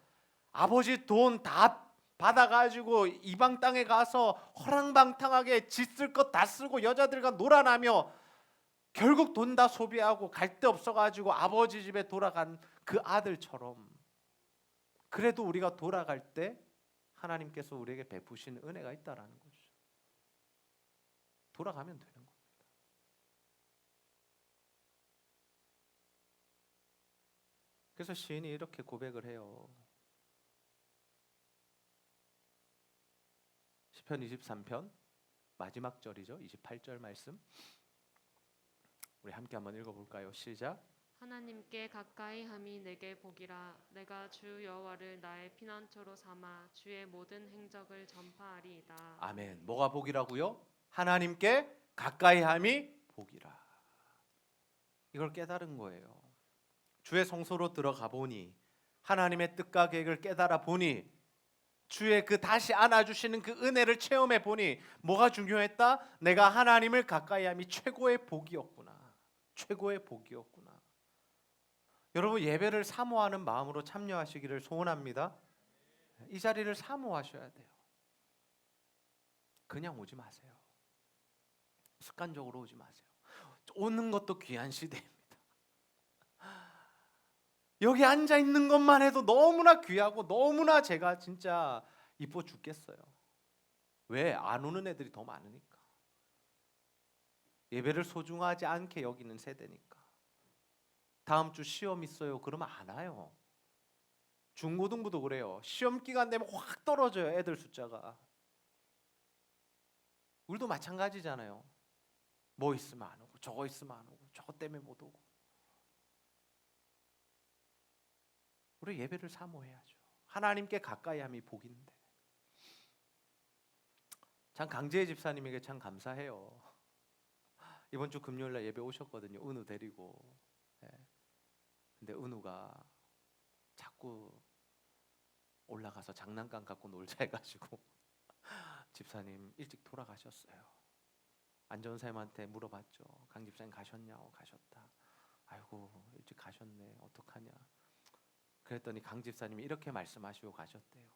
아버지 돈 다 받아가지고 이방 땅에 가서 허랑방탕하게 짓을 것 다 쓰고 여자들과 놀아나며 결국 돈 다 소비하고 갈 데 없어가지고 아버지 집에 돌아간 그 아들처럼, 그래도 우리가 돌아갈 때 하나님께서 우리에게 베푸신 은혜가 있다라는 거죠. 돌아가면 되는 겁니다. 그래서 시인이 이렇게 고백을 해요. 시편 23편 마지막 절이죠. 28절 말씀. 우리 함께 한번 읽어볼까요? 시작. 하나님께 가까이 함이 내게 복이라. 내가 주 여호와를 나의 피난처로 삼아 주의 모든 행적을 전파하리이다. 아멘. 뭐가 복이라고요? 하나님께 가까이 함이 복이라. 이걸 깨달은 거예요. 주의 성소로 들어가 보니 하나님의 뜻과 계획을 깨달아 보니 주의 그 다시 안아주시는 그 은혜를 체험해 보니 뭐가 중요했다? 내가 하나님을 가까이 함이 최고의 복이었구나. 최고의 복이었구나. 여러분 예배를 사모하는 마음으로 참여하시기를 소원합니다. 이 자리를 사모하셔야 돼요. 그냥 오지 마세요. 습관적으로 오지 마세요. 오는 것도 귀한 시대입니다. 여기 앉아 있는 것만 해도 너무나 귀하고 너무나 제가 진짜 이뻐 죽겠어요. 왜? 안 오는 애들이 더 많으니까. 예배를 소중하지 않게 여기는 세대니까. 다음 주 시험 있어요. 그러면 안 와요. 중고등부도 그래요. 시험 기간 되면 확 떨어져요. 애들 숫자가. 우리도 마찬가지잖아요. 뭐 있으면 안 오고 저거 있으면 안 오고 저거 때문에 못 오고. 우리 예배를 사모해야죠. 하나님께 가까이 함이 복인데. 참 강재희 집사님에게 참 감사해요. 이번 주 금요일날 예배 오셨거든요. 은우 데리고. 네. 근데 은우가 자꾸 올라가서 장난감 갖고 놀자 해가지고 집사님 일찍 돌아가셨어요. 안전사님한테 물어봤죠. 강 집사님 가셨냐고. 가셨다. 아이고 일찍 가셨네. 어떡하냐. 그랬더니 강 집사님이 이렇게 말씀하시고 가셨대요.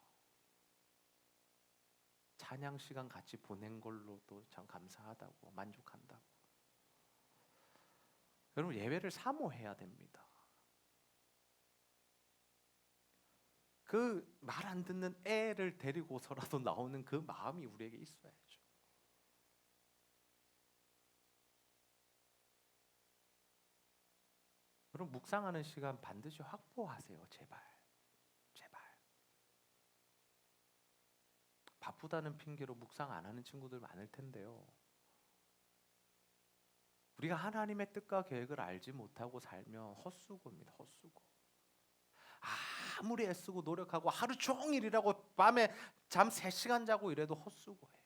찬양 시간 같이 보낸 걸로도 참 감사하다고, 만족한다고. 여러분 예배를 사모해야 됩니다. 그 말 안 듣는 애를 데리고서라도 나오는 그 마음이 우리에게 있어야죠. 여러분 묵상하는 시간 반드시 확보하세요. 제발. 제발. 바쁘다는 핑계로 묵상 안 하는 친구들 많을 텐데요. 우리가 하나님의 뜻과 계획을 알지 못하고 살면 헛수고입니다. 헛수고. 아무리 애쓰고 노력하고 하루 종일 일하고 밤에 잠 3시간 자고 이래도 헛수고예요.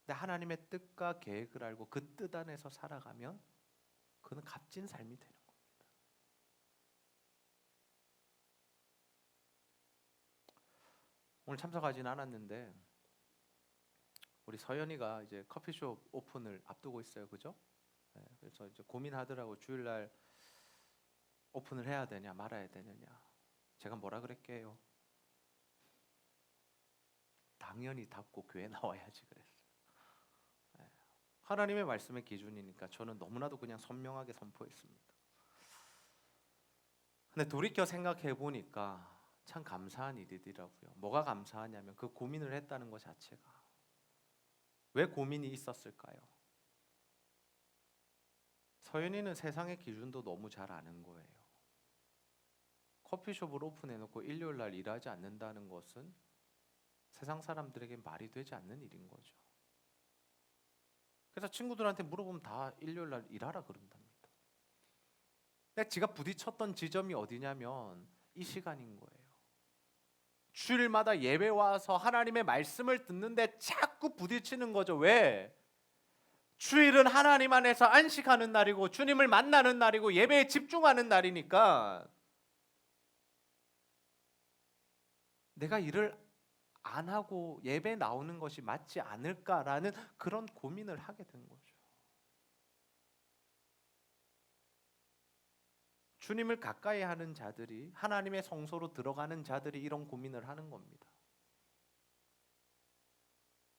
근데 하나님의 뜻과 계획을 알고 그 뜻 안에서 살아가면 그는 값진 삶이 되는 겁니다. 오늘 참석하지는 않았는데 우리 서연이가 이제 커피숍 오픈을 앞두고 있어요. 그죠? 네, 그래서 이제 고민하더라고. 주일날 오픈을 해야 되냐 말아야 되느냐. 제가 뭐라 그랬게요? 당연히 닫고 교회 나와야지 그랬어요. 네. 하나님의 말씀의 기준이니까 저는 너무나도 그냥 선명하게 선포했습니다. 근데 돌이켜 생각해 보니까 참 감사한 일이더라고요. 뭐가 감사하냐면 그 고민을 했다는 것 자체가. 왜 고민이 있었을까요? 서연이는 세상의 기준도 너무 잘 아는 거예요. 커피숍을 오픈해놓고 일요일 날 일하지 않는다는 것은 세상 사람들에게 말이 되지 않는 일인 거죠. 그래서 친구들한테 물어보면 다 일요일 날 일하라 그런답니다. 근데 지가 부딪혔던 지점이 어디냐면 이 시간인 거예요. 주일마다 예배 와서 하나님의 말씀을 듣는데 자꾸 부딪히는 거죠. 왜? 주일은 하나님 안에서 안식하는 날이고 주님을 만나는 날이고 예배에 집중하는 날이니까 내가 일을 안 하고 예배 나오는 것이 맞지 않을까라는 그런 고민을 하게 된 거죠. 주님을 가까이 하는 자들이, 하나님의 성소로 들어가는 자들이 이런 고민을 하는 겁니다.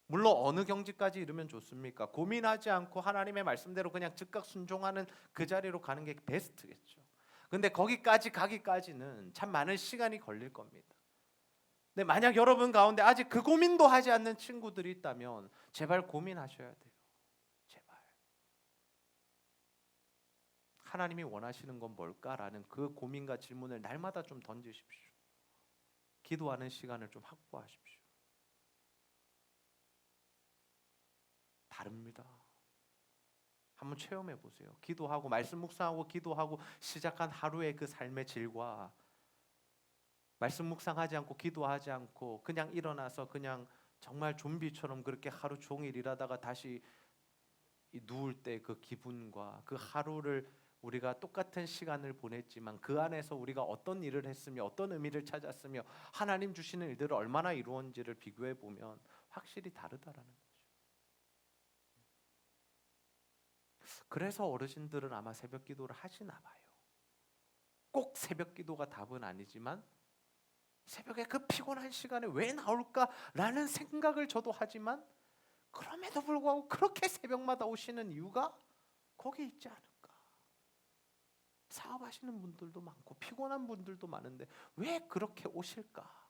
물론 어느 경지까지 이르면 좋습니까? 고민하지 않고 하나님의 말씀대로 그냥 즉각 순종하는 그 자리로 가는 게 베스트겠죠. 근데 거기까지 가기까지는 참 많은 시간이 걸릴 겁니다. 근데 만약 여러분 가운데 아직 그 고민도 하지 않는 친구들이 있다면 제발 고민하셔야 돼요. 제발. 하나님이 원하시는 건 뭘까라는 그 고민과 질문을 날마다 좀 던지십시오. 기도하는 시간을 좀 확보하십시오. 다릅니다. 한번 체험해 보세요. 기도하고 말씀 묵상하고 기도하고 시작한 하루의 그 삶의 질과 말씀 묵상하지 않고 기도하지 않고 그냥 일어나서 그냥 정말 좀비처럼 그렇게 하루 종일 일하다가 다시 누울 때 그 기분과 그 하루를 우리가 똑같은 시간을 보냈지만 그 안에서 우리가 어떤 일을 했으며 어떤 의미를 찾았으며 하나님 주시는 일들을 얼마나 이루었는지를 비교해 보면 확실히 다르다라는 거죠. 그래서 어르신들은 아마 새벽 기도를 하시나 봐요. 꼭 새벽 기도가 답은 아니지만 새벽에 그 피곤한 시간에 왜 나올까라는 생각을 저도 하지만 그럼에도 불구하고 그렇게 새벽마다 오시는 이유가 거기에 있지 않을까. 사업하시는 분들도 많고 피곤한 분들도 많은데 왜 그렇게 오실까?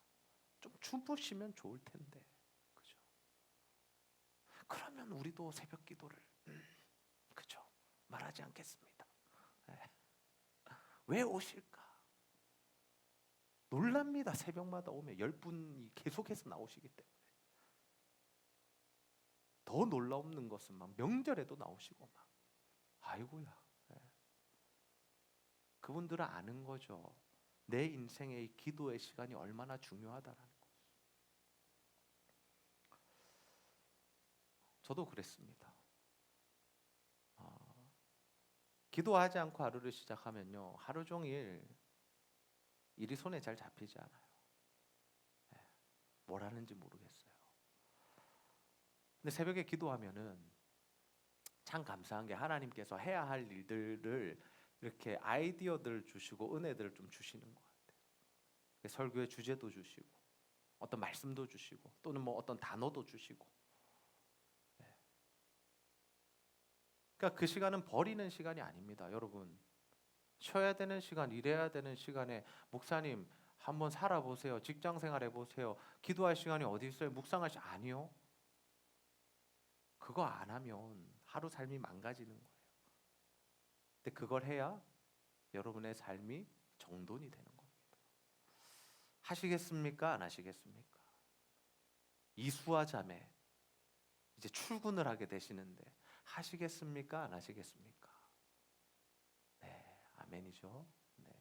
좀 주무시면 좋을 텐데, 그죠? 그러면 우리도 새벽 기도를 그죠? 말하지 않겠습니다. 네. 왜 오실까? 놀랍니다. 새벽마다 오면 10분이 계속해서 나오시기 때문에. 더 놀라운 것은 막 명절에도 나오시고 막 아이고야. 네. 그분들은 아는 거죠. 내 인생의 이 기도의 시간이 얼마나 중요하다라는 거. 저도 그랬습니다. 기도하지 않고 하루를 시작하면요, 하루 종일 일이 손에 잘 잡히지 않아요. 네. 뭘 하는지 모르겠어요. 근데 새벽에 기도하면은 참 감사한 게 하나님께서 해야 할 일들을 이렇게 아이디어들을 주시고 은혜들을 좀 주시는 것 같아요. 설교의 주제도 주시고 어떤 말씀도 주시고 또는 뭐 어떤 단어도 주시고. 네. 그러니까 그 시간은 버리는 시간이 아닙니다, 여러분. 쉬어야 되는 시간, 일해야 되는 시간에 목사님 한번 살아보세요. 직장 생활 해보세요. 기도할 시간이 어디 있어요? 묵상할 시간 아니요. 그거 안 하면 하루 삶이 망가지는 거예요. 근데 그걸 해야 여러분의 삶이 정돈이 되는 겁니다. 하시겠습니까? 안 하시겠습니까? 이수와 자매 이제 출근을 하게 되시는데 하시겠습니까? 안 하시겠습니까? 네, 아멘이죠. 네.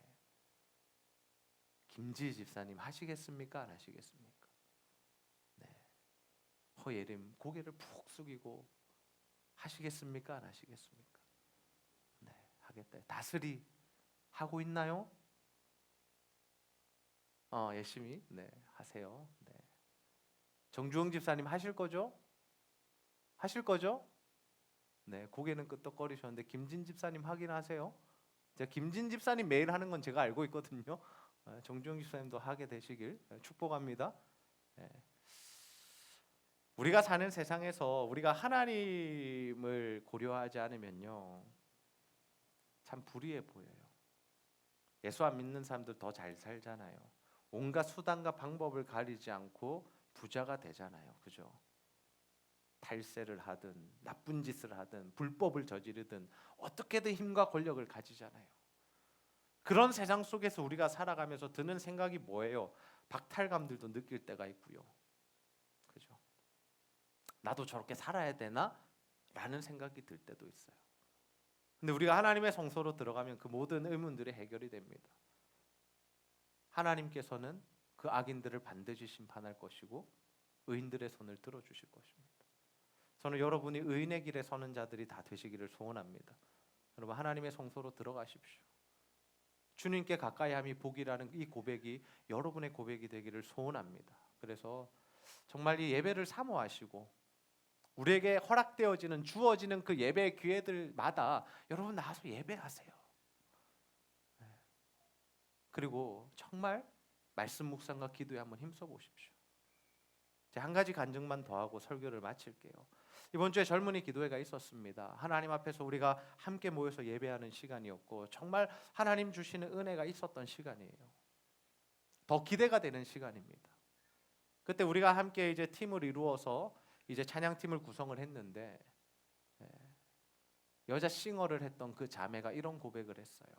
김지희 집사님 하시겠습니까? 안 하시겠습니까? 네. 허예림 고개를 푹 숙이고 하시겠습니까? 안 하시겠습니까? 네, 하겠다. 다스리 하고 있나요? 열심히 네, 하세요. 네. 정주영 집사님 하실 거죠? 하실 거죠? 네, 고개는 끄덕거리셨는데 김진 집사님 확인하세요. 제가 김진 집사님 매일 하는 건 제가 알고 있거든요. 정주영 집사님도 하게 되시길 축복합니다. 네. 우리가 사는 세상에서 우리가 하나님을 고려하지 않으면요, 참 불의해 보여요. 예수 안 믿는 사람들 더 잘 살잖아요. 온갖 수단과 방법을 가리지 않고 부자가 되잖아요, 그죠? 탈세를 하든 나쁜 짓을 하든 불법을 저지르든 어떻게든 힘과 권력을 가지잖아요. 그런 세상 속에서 우리가 살아가면서 드는 생각이 뭐예요? 박탈감들도 느낄 때가 있고요, 그죠? 나도 저렇게 살아야 되나? 라는 생각이 들 때도 있어요. 근데 우리가 하나님의 성소로 들어가면 그 모든 의문들이 해결이 됩니다. 하나님께서는 그 악인들을 반드시 심판할 것이고 의인들의 손을 들어주실 것입니다. 저는 여러분이 의인의 길에 서는 자들이 다 되시기를 소원합니다. 여러분, 하나님의 성소로 들어가십시오. 주님께 가까이 함이 복이라는 이 고백이 여러분의 고백이 되기를 소원합니다. 그래서 정말 이 예배를 사모하시고 우리에게 허락되어지는 주어지는 그 예배 기회들마다 여러분 나와서 예배하세요. 그리고 정말 말씀 묵상과 기도에 한번 힘써 보십시오. 한 가지 간증만 더 하고 설교를 마칠게요. 이번 주에 젊은이 기도회가 있었습니다. 하나님 앞에서 우리가 함께 모여서 예배하는 시간이었고 정말 하나님 주시는 은혜가 있었던 시간이에요. 더 기대가 되는 시간입니다. 그때 우리가 함께 이제 팀을 이루어서 이제 찬양팀을 구성을 했는데 여자 싱어를 했던 그 자매가 이런 고백을 했어요.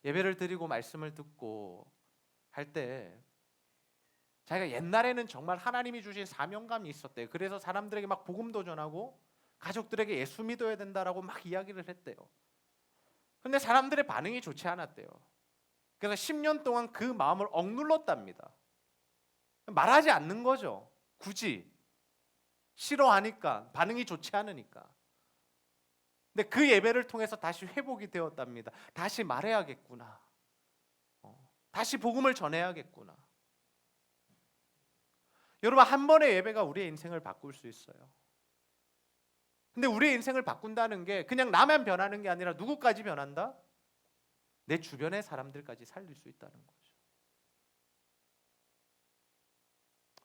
예배를 드리고 말씀을 듣고 할 때 자기가 옛날에는 정말 하나님이 주신 사명감이 있었대요. 그래서 사람들에게 막 복음도 전하고 가족들에게 예수 믿어야 된다라고 막 이야기를 했대요. 근데 사람들의 반응이 좋지 않았대요. 그래서 10년 동안 그 마음을 억눌렀답니다. 말하지 않는 거죠. 굳이 싫어하니까, 반응이 좋지 않으니까. 근데 그 예배를 통해서 다시 회복이 되었답니다. 다시 말해야겠구나. 다시 복음을 전해야겠구나. 여러분, 한 번의 예배가 우리의 인생을 바꿀 수 있어요. 근데 우리의 인생을 바꾼다는 게 그냥 나만 변하는 게 아니라 누구까지 변한다? 내 주변의 사람들까지 살릴 수 있다는 거죠.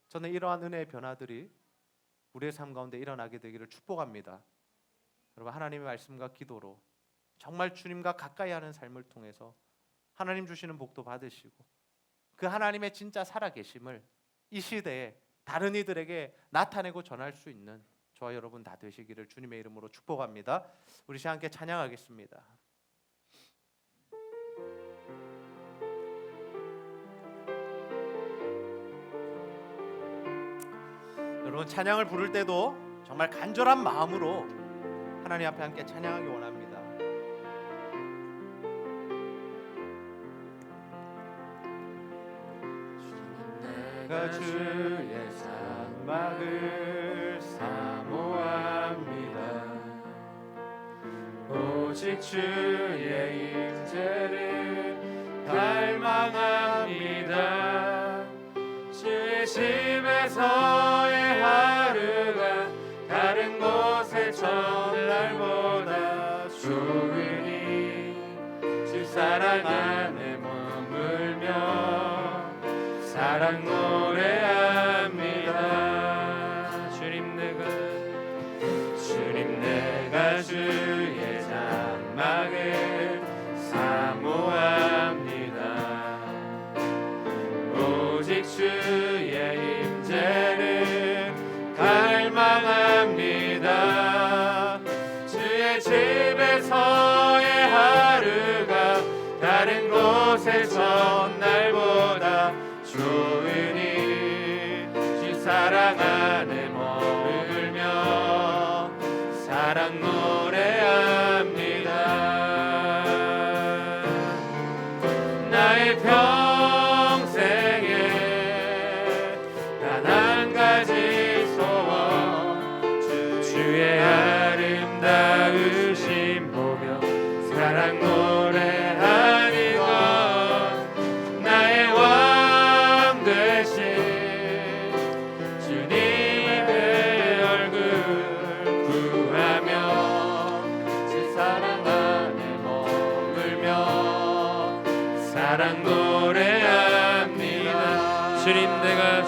저는 이러한 은혜의 변화들이 우리의 삶 가운데 일어나게 되기를 축복합니다. 여러분, 하나님의 말씀과 기도로 정말 주님과 가까이 하는 삶을 통해서 하나님 주시는 복도 받으시고 그 하나님의 진짜 살아계심을 이 시대에 다른 이들에게 나타내고 전할 수 있는 저와 여러분 다 되시기를 주님의 이름으로 축복합니다. 우리 시간 함께 찬양하겠습니다. 여러분, 찬양을 부를 때도 정말 간절한 마음으로 하나님 앞에 함께 찬양하기 원합니다. 내가 주의 장막을 사모합니다. 오직 주의 임재를 갈망합니다. 주의 집에서의 하루가 다른 곳의 첫날보다 좋으니 주 사랑 안에 머물며 사랑 노래합니다. 주님 내가 주의 장막을 사모합니다. 오직 주의 임재를 갈망합니다. 주의 집에서의 하루가 다른 곳의 첫날보다 좋으니 주 사랑 안에 머물며 사랑 노래합니다. 나의 평생에 단 한 가지 소원 주의 아름다우심 보며 사랑 노래하니 것 나의 왕 되신 주님의 얼굴 구하며 주 사랑 안에 머물며 사랑 노래합니다. 주님 내가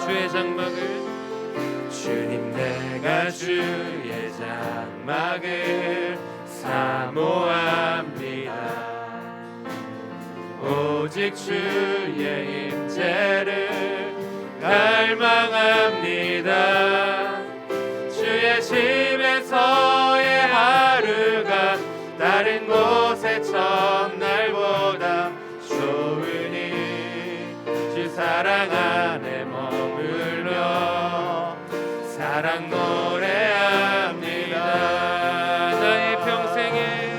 주의 장막을 사모합니다. 오직 주의 임재를 갈망합니다. 주의 집에서의 하루가 다른 곳의 첫날보다 좋으니 주 사랑 안에 머물며 사랑 노래합니다. 나의 평생에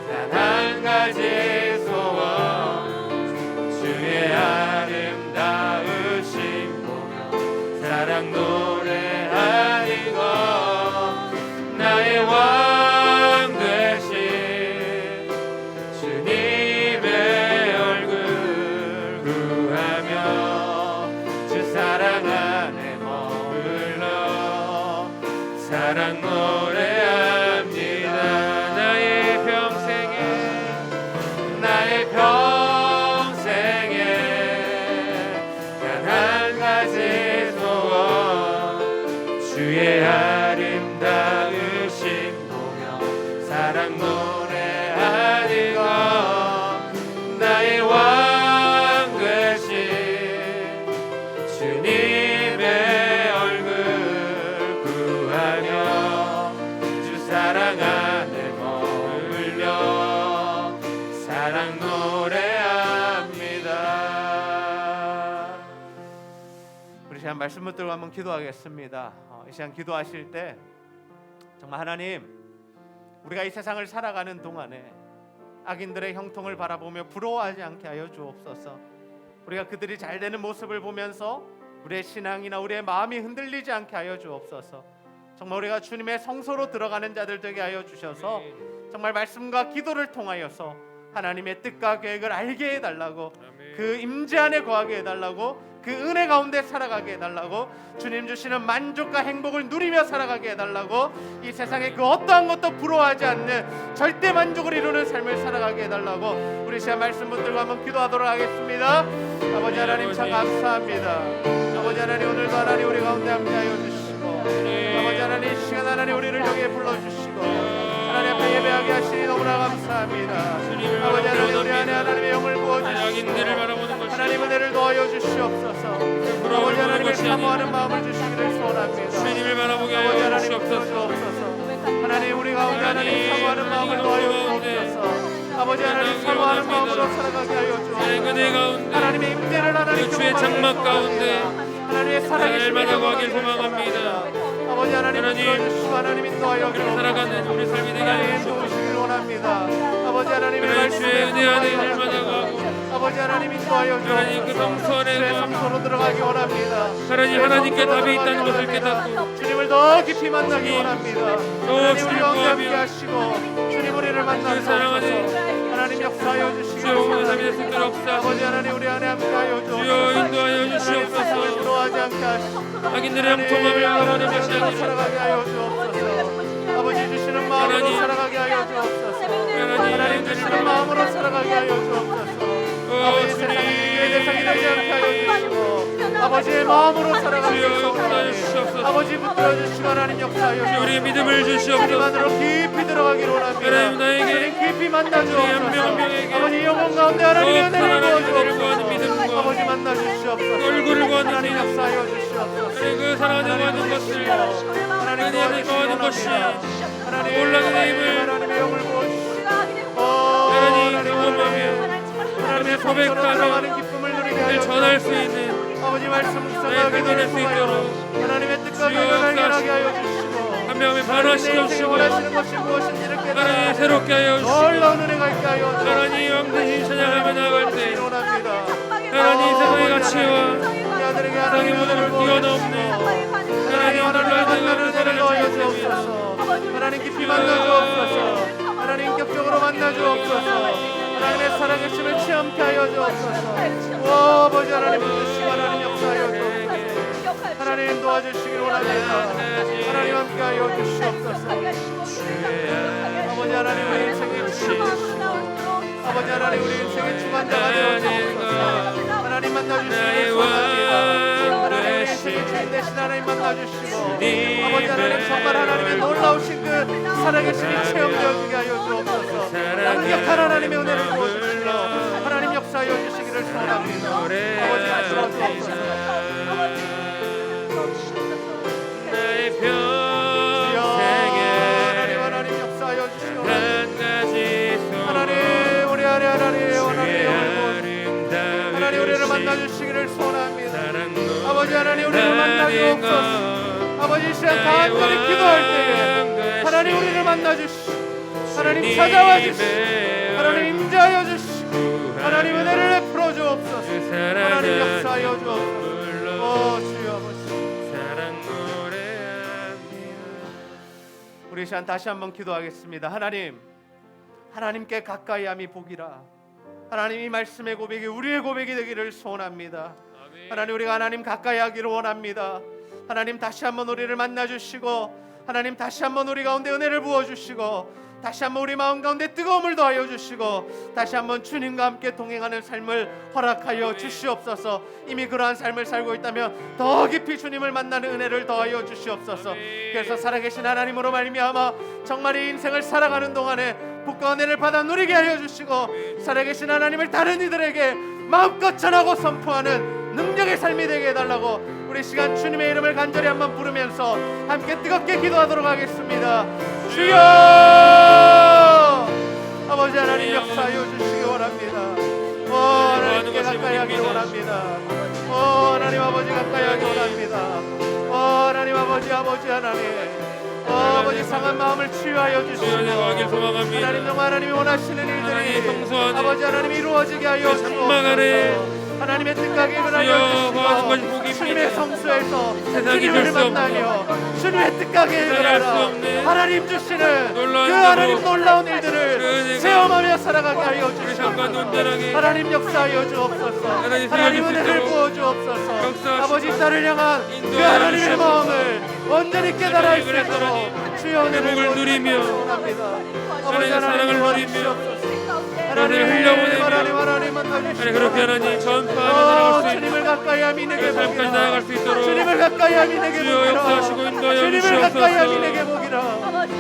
단 한 가지 소원 주의 아름다우심 보며 사랑 노래하니 것 나의 왕 되신 주님의 얼굴 구하며 주 사랑 안에 머물러 사랑 노래합니다. 나의 평생에 단 한 가지 소원 주의 아름다우심 보며 사랑 노래하니 것 나의 왕 되신 주님의 얼굴 구하며 주 사랑 안에 머물며 사랑 노래합니다. 우리 시간 말씀 붙들고 한번 기도하겠습니다. 이 시간 기도하실 때 정말 하나님, 우리가 이 세상을 살아가는 동안에 악인들의 형통을 바라보며 부러워하지 않게 하여 주옵소서. 우리가 그들이 잘 되는 모습을 보면서 우리의 신앙이나 우리의 마음이 흔들리지 않게 하여 주옵소서. 정말 우리가 주님의 성소로 들어가는 자들 되게 하여 주셔서 정말 말씀과 기도를 통하여서 하나님의 뜻과 계획을 알게 해달라고, 그 임재 안에 거하게 해달라고, 그 은혜 가운데 살아가게 해달라고, 주님 주시는 만족과 행복을 누리며 살아가게 해달라고, 이 세상에 그 어떠한 것도 부러워하지 않는 절대 만족을 이루는 삶을 살아가게 해달라고 우리 시간 말씀 붙들고 한번 기도하도록 하겠습니다. 아버지 하나님 참 감사합니다. 아버지 하나님 오늘도 하나님 우리 가운데 함께하여 주시고, 아버지 하나님 이 시간 하나님 우리를 여기에 불러주시고 하나님 앞에 예배하게 하시니 너무나 감사합니다. 아버지 하나님 우리 안에 하나님의 영을 부어주시고 하나님 은혜를 더하여 주시옵소서. 아버지 하나님을 사모하는 마음을 주시기를 소원합니다. 주님을 바라보게 아버지 하여 하나님 주옵소서. 주옵소서. 하나님 우리 가운데 하나님 사모하는 마음을 더하여 주옵소서. 아버지 하나님 사모하는 마음으로 살아가게 하여 은혜 주옵소서. 가운데 하나님의 임재를 하나님 주의 장막 가운데 하나님의 살아계신 날마다 구하길 소망합니다. 아버지 하나님 하나님, 불러주시고 하나님 인도하여 그렇게 살아가는 우리 삶이 되게 하나님 하여 주옵소서. 도우시길 원합니다. 아버지 하나님의 하나님 말씀에 주의 은혜 안에 순종하여 날마다 주옵소서. 구하고 아버지 하나님 인도하여 하나님 그 주옵소서. 성소 안에 주의 구하고 성소로 들어가기 원합니다. 하나님 주의 하나님께 성소로 답이 있다는 들어가기 것을 원합니다. 깨닫고 주님을 더 깊이 만나기 주님, 원합니다. 또 하나님 주님 우리 가운데 구하며 함께 하시고 주님 우리를 만나주옵소서. 사랑하는 하나님 역사하여 주시기 주여 오늘 삶의 속들 역사 아버지 하나님 우리 안에 함께하여 주옵소서. 주여 인도하여 하나님 세상을 주시옵소서. 인도하지 않게 하시고 악인들의 형통함을 바라보는 것이 아니라 살아가게 하여 주옵소서. 아버지 주시는 마음으로 하나님, 살아가게 하여 주옵소서. 하나님, 하나님 주시는 마음으로 살아가게 하여 주옵소서. 아버지 주님. 세상을 이기의 대상이 되지 않게 하여 주시고 아버지의 마음으로 살아가게 주여 하여 역사하여 주옵소서. 주시옵소서. 아버지 붙들어 주시고 하나님 역사하여 주여 우리의 주옵소서. 믿음을 주시옵소서. 하나님 안으로 깊이 들어가기를 원합니다. 하나님 나에게 하나님 깊이 만나 우리 한 명 한 주옵소서. 명에게 아버지 영혼 가운데 하나님의 더 은혜를 하나님의 은혜를 부어 구하는 주옵소서. 믿음과 아버지 만나 주시옵소서. 얼굴을 구하는 하나님 믿음. 역사하여 주시옵소서. 하나님 그 사랑하는 모든 것을 하나님 하나님의 구하는 것이 하나님 놀라운 힘을 하나님의 영을 부어주시고 하나님 경험하며 하나님의 고백하며 성소로 기쁨을 누리게 하여 전할 수 주옵소서. 있는 아버지 말씀 나의 묵상하게 변화될 수 되는 있도록 하나님의 뜻과 주여 계획을 역사하시고 행하게 하여 주시고 한 명의 하나님 변화시켜 내 인생에 주시고 원하시는 것이 무엇인지를 하나님 깨달아 새롭게 하여 주시고 놀라운 은혜가 있게 하여 주옵소서. 하나님 왕대신 찬양하며 나아갈 때 원합니다. 하나님 세상의 가치와 우리 아들에게 세상의 하나님의 모든 은혜를 걸 뛰어넘는 부어주시고 하나님 하나님을 오늘날 만나는 내가 은혜를 더하여 사랑을 주옵소서. 하나님 깊이 만나 주옵소서. 하나님 인격적으로 만나 주옵소서. 하나님의 살아계심을 체험케 하여 주옵소서. 오 아버지 하나님 주시고 하나님 역사하여 주옵소서. 하나님 도와주시길 원합니다. 하나님 함께 하여 주시옵소서. 아버지 하나님 우리 인생의 주시옵소서. 아버지 하나님 우리 인생의 주관자가 되어 주옵소서. 하나님 만나주시기를 소원합니다. 하나님 우리 인생의 주인 되신 하나님 만나주시고 아버지 하나님 정말 하나님의 놀라우신 그 살아계심이 체험되어지게 하여 주옵소서. 완벽한 하나님의 은혜를 부어주시고 하나님 역사하여 주시기를 소원합니다. 아버지 하시옵소서. 나의 주여 평생에 하나님 역사하여 주시고 한 가지 하나님 우리 안에 하나님의 원하는 영을 아름다운 하나님 우리를 만나주시기를 소원합니다. 사랑 아버지 하나님 우리를 만나주옵소서. 아버지 이 시간 간절히 기도할 때에 하나님 우리를 만나주시고 하나님 찾아와 주시고 하나님 임재하여 주시고 하나님 은혜를 베풀어 주옵소서. 하나님 역사하여 주옵소서. 오 주여 아버지 사랑 노래합니다. 우리 이 시간 다시 한번 기도하겠습니다. 하나님께 가까이함이 복이라. 하나님 이 말씀의 고백이 우리의 고백이 되기를 소원합니다. 하나님 우리가 하나님 가까이 하기를 원합니다. 하나님 다시 한번 우리를 만나주시고 하나님 다시 한번 우리 가운데 은혜를 부어주시고 다시 한번 우리 마음 가운데 뜨거움을 더하여 주시고 다시 한번 주님과 함께 동행하는 삶을 허락하여 주시옵소서. 이미 그러한 삶을 살고 있다면 더 깊이 주님을 만나는 은혜를 더하여 주시옵소서. 그래서 살아계신 하나님으로 말미암아 정말 이 인생을 살아가는 동안에 복과 은혜를 받아 누리게 하여 주시고 살아계신 하나님을 다른 이들에게 마음껏 전하고 선포하는 능력의 삶이 되게 해달라고 우리 시간 주님의 이름을 간절히 한번 부르면서 함께 뜨겁게 기도하도록 하겠습니다. 주여 아버지 하나님 역사하여 주시기 원합니다. 오 하나님께 가까이 하기 원합니다. 오 하나님 아버지 가까이 하기 원합니다. 오 하나님 아버지 하나님 아버지 상한 마음을 치유하여 주시고 하나님 정말 하나님이 원하시는 일들이 아버지 하나님 이루어지게 하여 주옵소서. 하나님의 뜻과 계획을 알려 주시고 주님의 성소에서 주님을 만나며 주님의 뜻과 계획을 알아 하나님 주시는 그 하나님 놀라운 일들을 은혜가 체험하며 살아가게 하여 우리 주시옵소서. 삶과 온전하게 하나님 역사하여 주옵소서. 하나님 하나님 살아갈 수 은혜를 있도록 부어 주옵소서. 역사하시고 아버지 딸을 향한 그 인도하여 하나님의 주시옵소서. 마음을 온전히 깨달아 할 수 하나님 있도록 주여 은혜를 복을 부어 누리며 주옵소서. 아버지 하나님의 하나님 사랑을 도와주시옵소서. 은혜를 흘려보내며 하나님 하나님 만나주시옵소서. 그렇게 하나님 전파하며 나아갈 수 있는 주님을 가까이 함이 내게 그 삶까지 나아갈 수 있도록 주님을 가까이 함이 내게 주여 역사하시고 인도하여 주님을 가까이 함이 내게 주시옵소서. 보기라.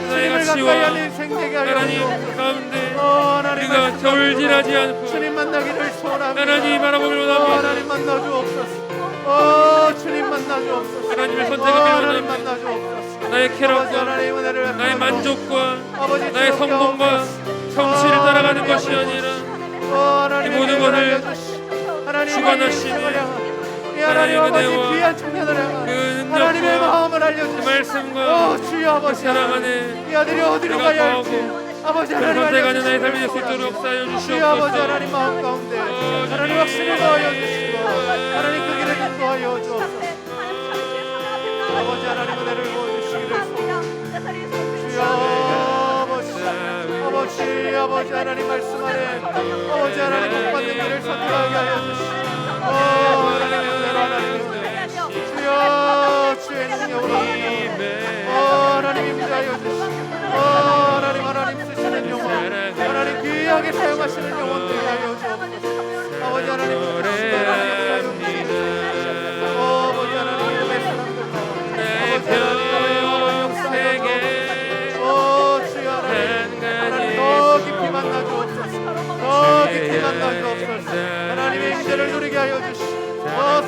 주님을 같이 가까이 와. 하는 생되게 하여 하나님 주옵소서. 가운데 하나님 우리가 말씀 겨울질하지 않고 주님 만나기를 소원합니다. 하나님 바라보기를 원합니다. 하나님 만나 주옵소서. 주님 만나 주옵소서. 하나님을 선택하기를 하나님 원합니다. 만나 주옵소서. 나의 아버지 쾌락과 하나님 은혜를 나의 베풀어 만족과 아버지 나의 주옵게 성공과 하옵소서. 성취를 따라가는 것이 아니라 하나님 이 모든 은혜를 것을 알려주시- 하나님 주관하시니 하나님 하나님 하나님의 아버지 은혜와 귀한 청년을 향한 그 하나님의 능력과 마음을 그 알려주시 말씀과 주여 아버지 사랑 안에 이 아들이 어디로 우리가 가야 할지 거하고 아버지 그를 하나님 선택하는 나의 삶이 될 수 알려주시옵소서. 있도록 쌓여 주여 아버지 주시옵소서. 하나님 마음 가운데 하나님 확신을 더하여 주시고 하나님 그 길을 인도하여 주옵소서. 아버지 하나님 은혜를 부어주시기를 주여 아버지 하나님 말씀 안에 아버지 하나님 복 받는 길을 선택하게 하여 주시고 하나님 은혜로 하나님 은혜 주여 주의 능력으로 하나님 임재하여 주시고 하나님 쓰시는 영혼 하나님 귀하게 사용하시는 영혼 되게 하여 주옵소서. 아버지 하나님 아버지 하나님 이름의 사랑들로 아버지 하나님 역사하여 주여 하나님 더 깊이 만나 주옵소서. 더 깊이 만나 주옵소서. 하나님의 임재를 누리게 하여 주시고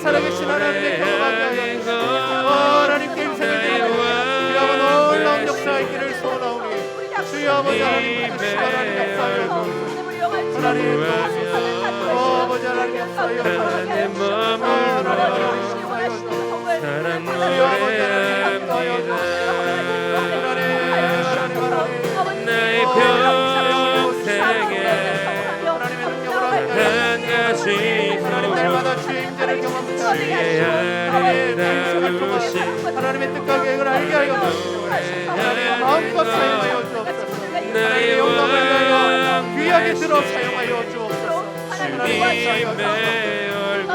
살아계신 하나님의 경험하게 하여 주시고 하나님께 인생을 드리고 주여 놀라운 역사의 길을 소원하오니 주여 아버지 하나님 그 시간 하나님 역사하여 주옵소서. 하나님 아버지 하나님 역사하여 주옵소서. 하나님 사랑 노래합니다. 나의 평생에 한 가지 하나님 날마다 주의 임재를 경험하시고 주의 아름다우신 하나님의 뜻과 계획을 알게 하여 주시고 하나님 마음껏 사용하여 주옵소서. 하나님의 영광을 위하여 귀하게 들어 사용하여 주옵소서. 하나님 감사하여 주옵소서. 주님의 얼굴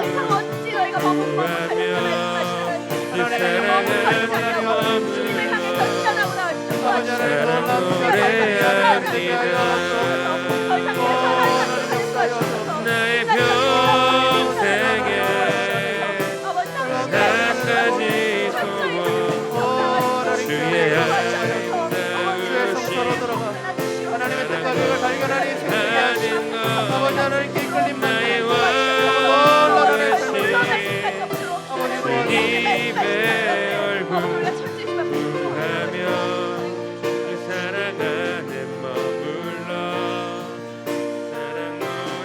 아버지 하나님 놀라운 노래합니다. 나의 평생에 한 가지 소원 주의 주의 성소로 들어가 하나님의 뜻과 계획을 발견하니 생명이 하시고 아버지 하나님께 이끌림 나의 받는 왕 아버지 주님의 얼굴 구하며 그 사랑 안에 머물러 사랑 노래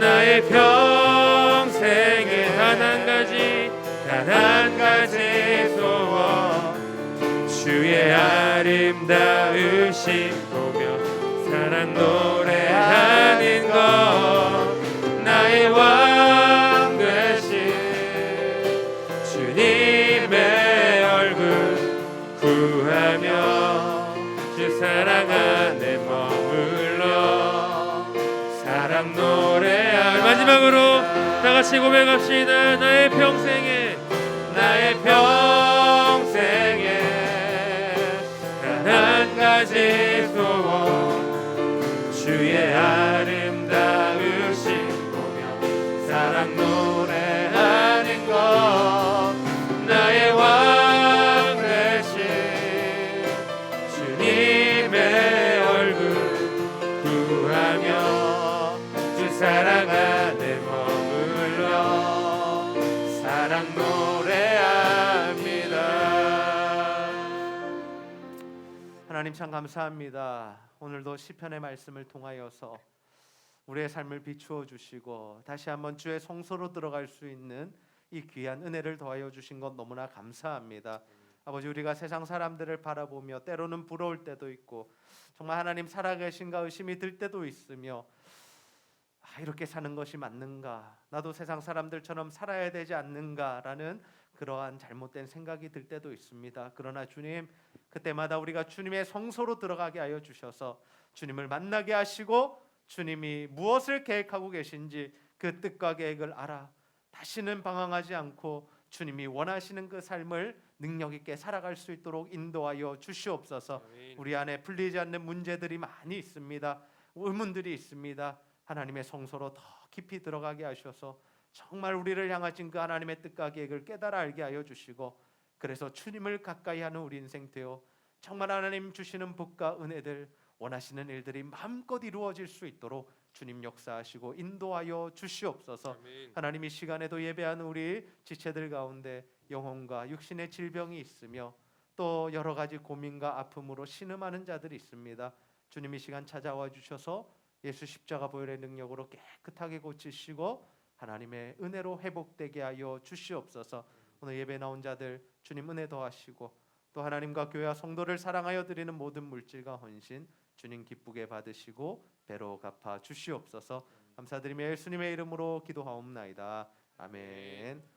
나의 평생에 단 한 가지 소원 주의 아름다우신 보며 사랑 노래하는 것 나의 왕 되신 주님의 얼굴 구하며 주 사랑 안에 머물러 사랑 노래하며 마지막으로 다같이 고백합시다. 나의 평생에 단 한 가지 소원 주의 아름다우신 보며 사랑 노래하는 것 나의 왕 되신 주님의 얼굴 구하며 주 사랑 안에 머물러 사랑 노래합니다. 하나님 참 감사합니다. 오늘도 시편의 말씀을 통하여서 우리의 삶을 비추어 주시고 다시 한번 주의 성소로 들어갈 수 있는 이 귀한 은혜를 더하여 주신 것 너무나 감사합니다. 아버지 우리가 세상 사람들을 바라보며 때로는 부러울 때도 있고 정말 하나님 살아계신가 의심이 들 때도 있으며 이렇게 사는 것이 맞는가 나도 세상 사람들처럼 살아야 되지 않는가라는 그러한 잘못된 생각이 들 때도 있습니다. 그러나 주님, 그때마다 우리가 주님의 성소로 들어가게 하여 주셔서 주님을 만나게 하시고 주님이 무엇을 계획하고 계신지 그 뜻과 계획을 알아 다시는 방황하지 않고 주님이 원하시는 그 삶을 능력 있게 살아갈 수 있도록 인도하여 주시옵소서. 아멘. 우리 안에 풀리지 않는 문제들이 많이 있습니다. 의문들이 있습니다. 하나님의 성소로 더 깊이 들어가게 하셔서 정말 우리를 향하신 그 하나님의 뜻과 계획을 깨달아 알게 하여 주시고, 그래서 주님을 가까이 하는 우리 인생 되어 정말 하나님 주시는 복과 은혜들, 원하시는 일들이 마음껏 이루어질 수 있도록 주님 역사하시고 인도하여 주시옵소서. 아멘. 하나님, 이 시간에도 예배하는 우리 지체들 가운데 영혼과 육신의 질병이 있으며 또 여러 가지 고민과 아픔으로 신음하는 자들이 있습니다. 주님, 이 시간 찾아와 주셔서 예수 십자가 보혈의 능력으로 깨끗하게 고치시고 하나님의 은혜로 회복되게 하여 주시옵소서. 오늘 예배 나온 자들 주님 은혜 더하시고 또 하나님과 교회와 성도를 사랑하여 드리는 모든 물질과 헌신 주님 기쁘게 받으시고 배로 갚아 주시옵소서. 감사드리며 예수님의 이름으로 기도하옵나이다. 아멘.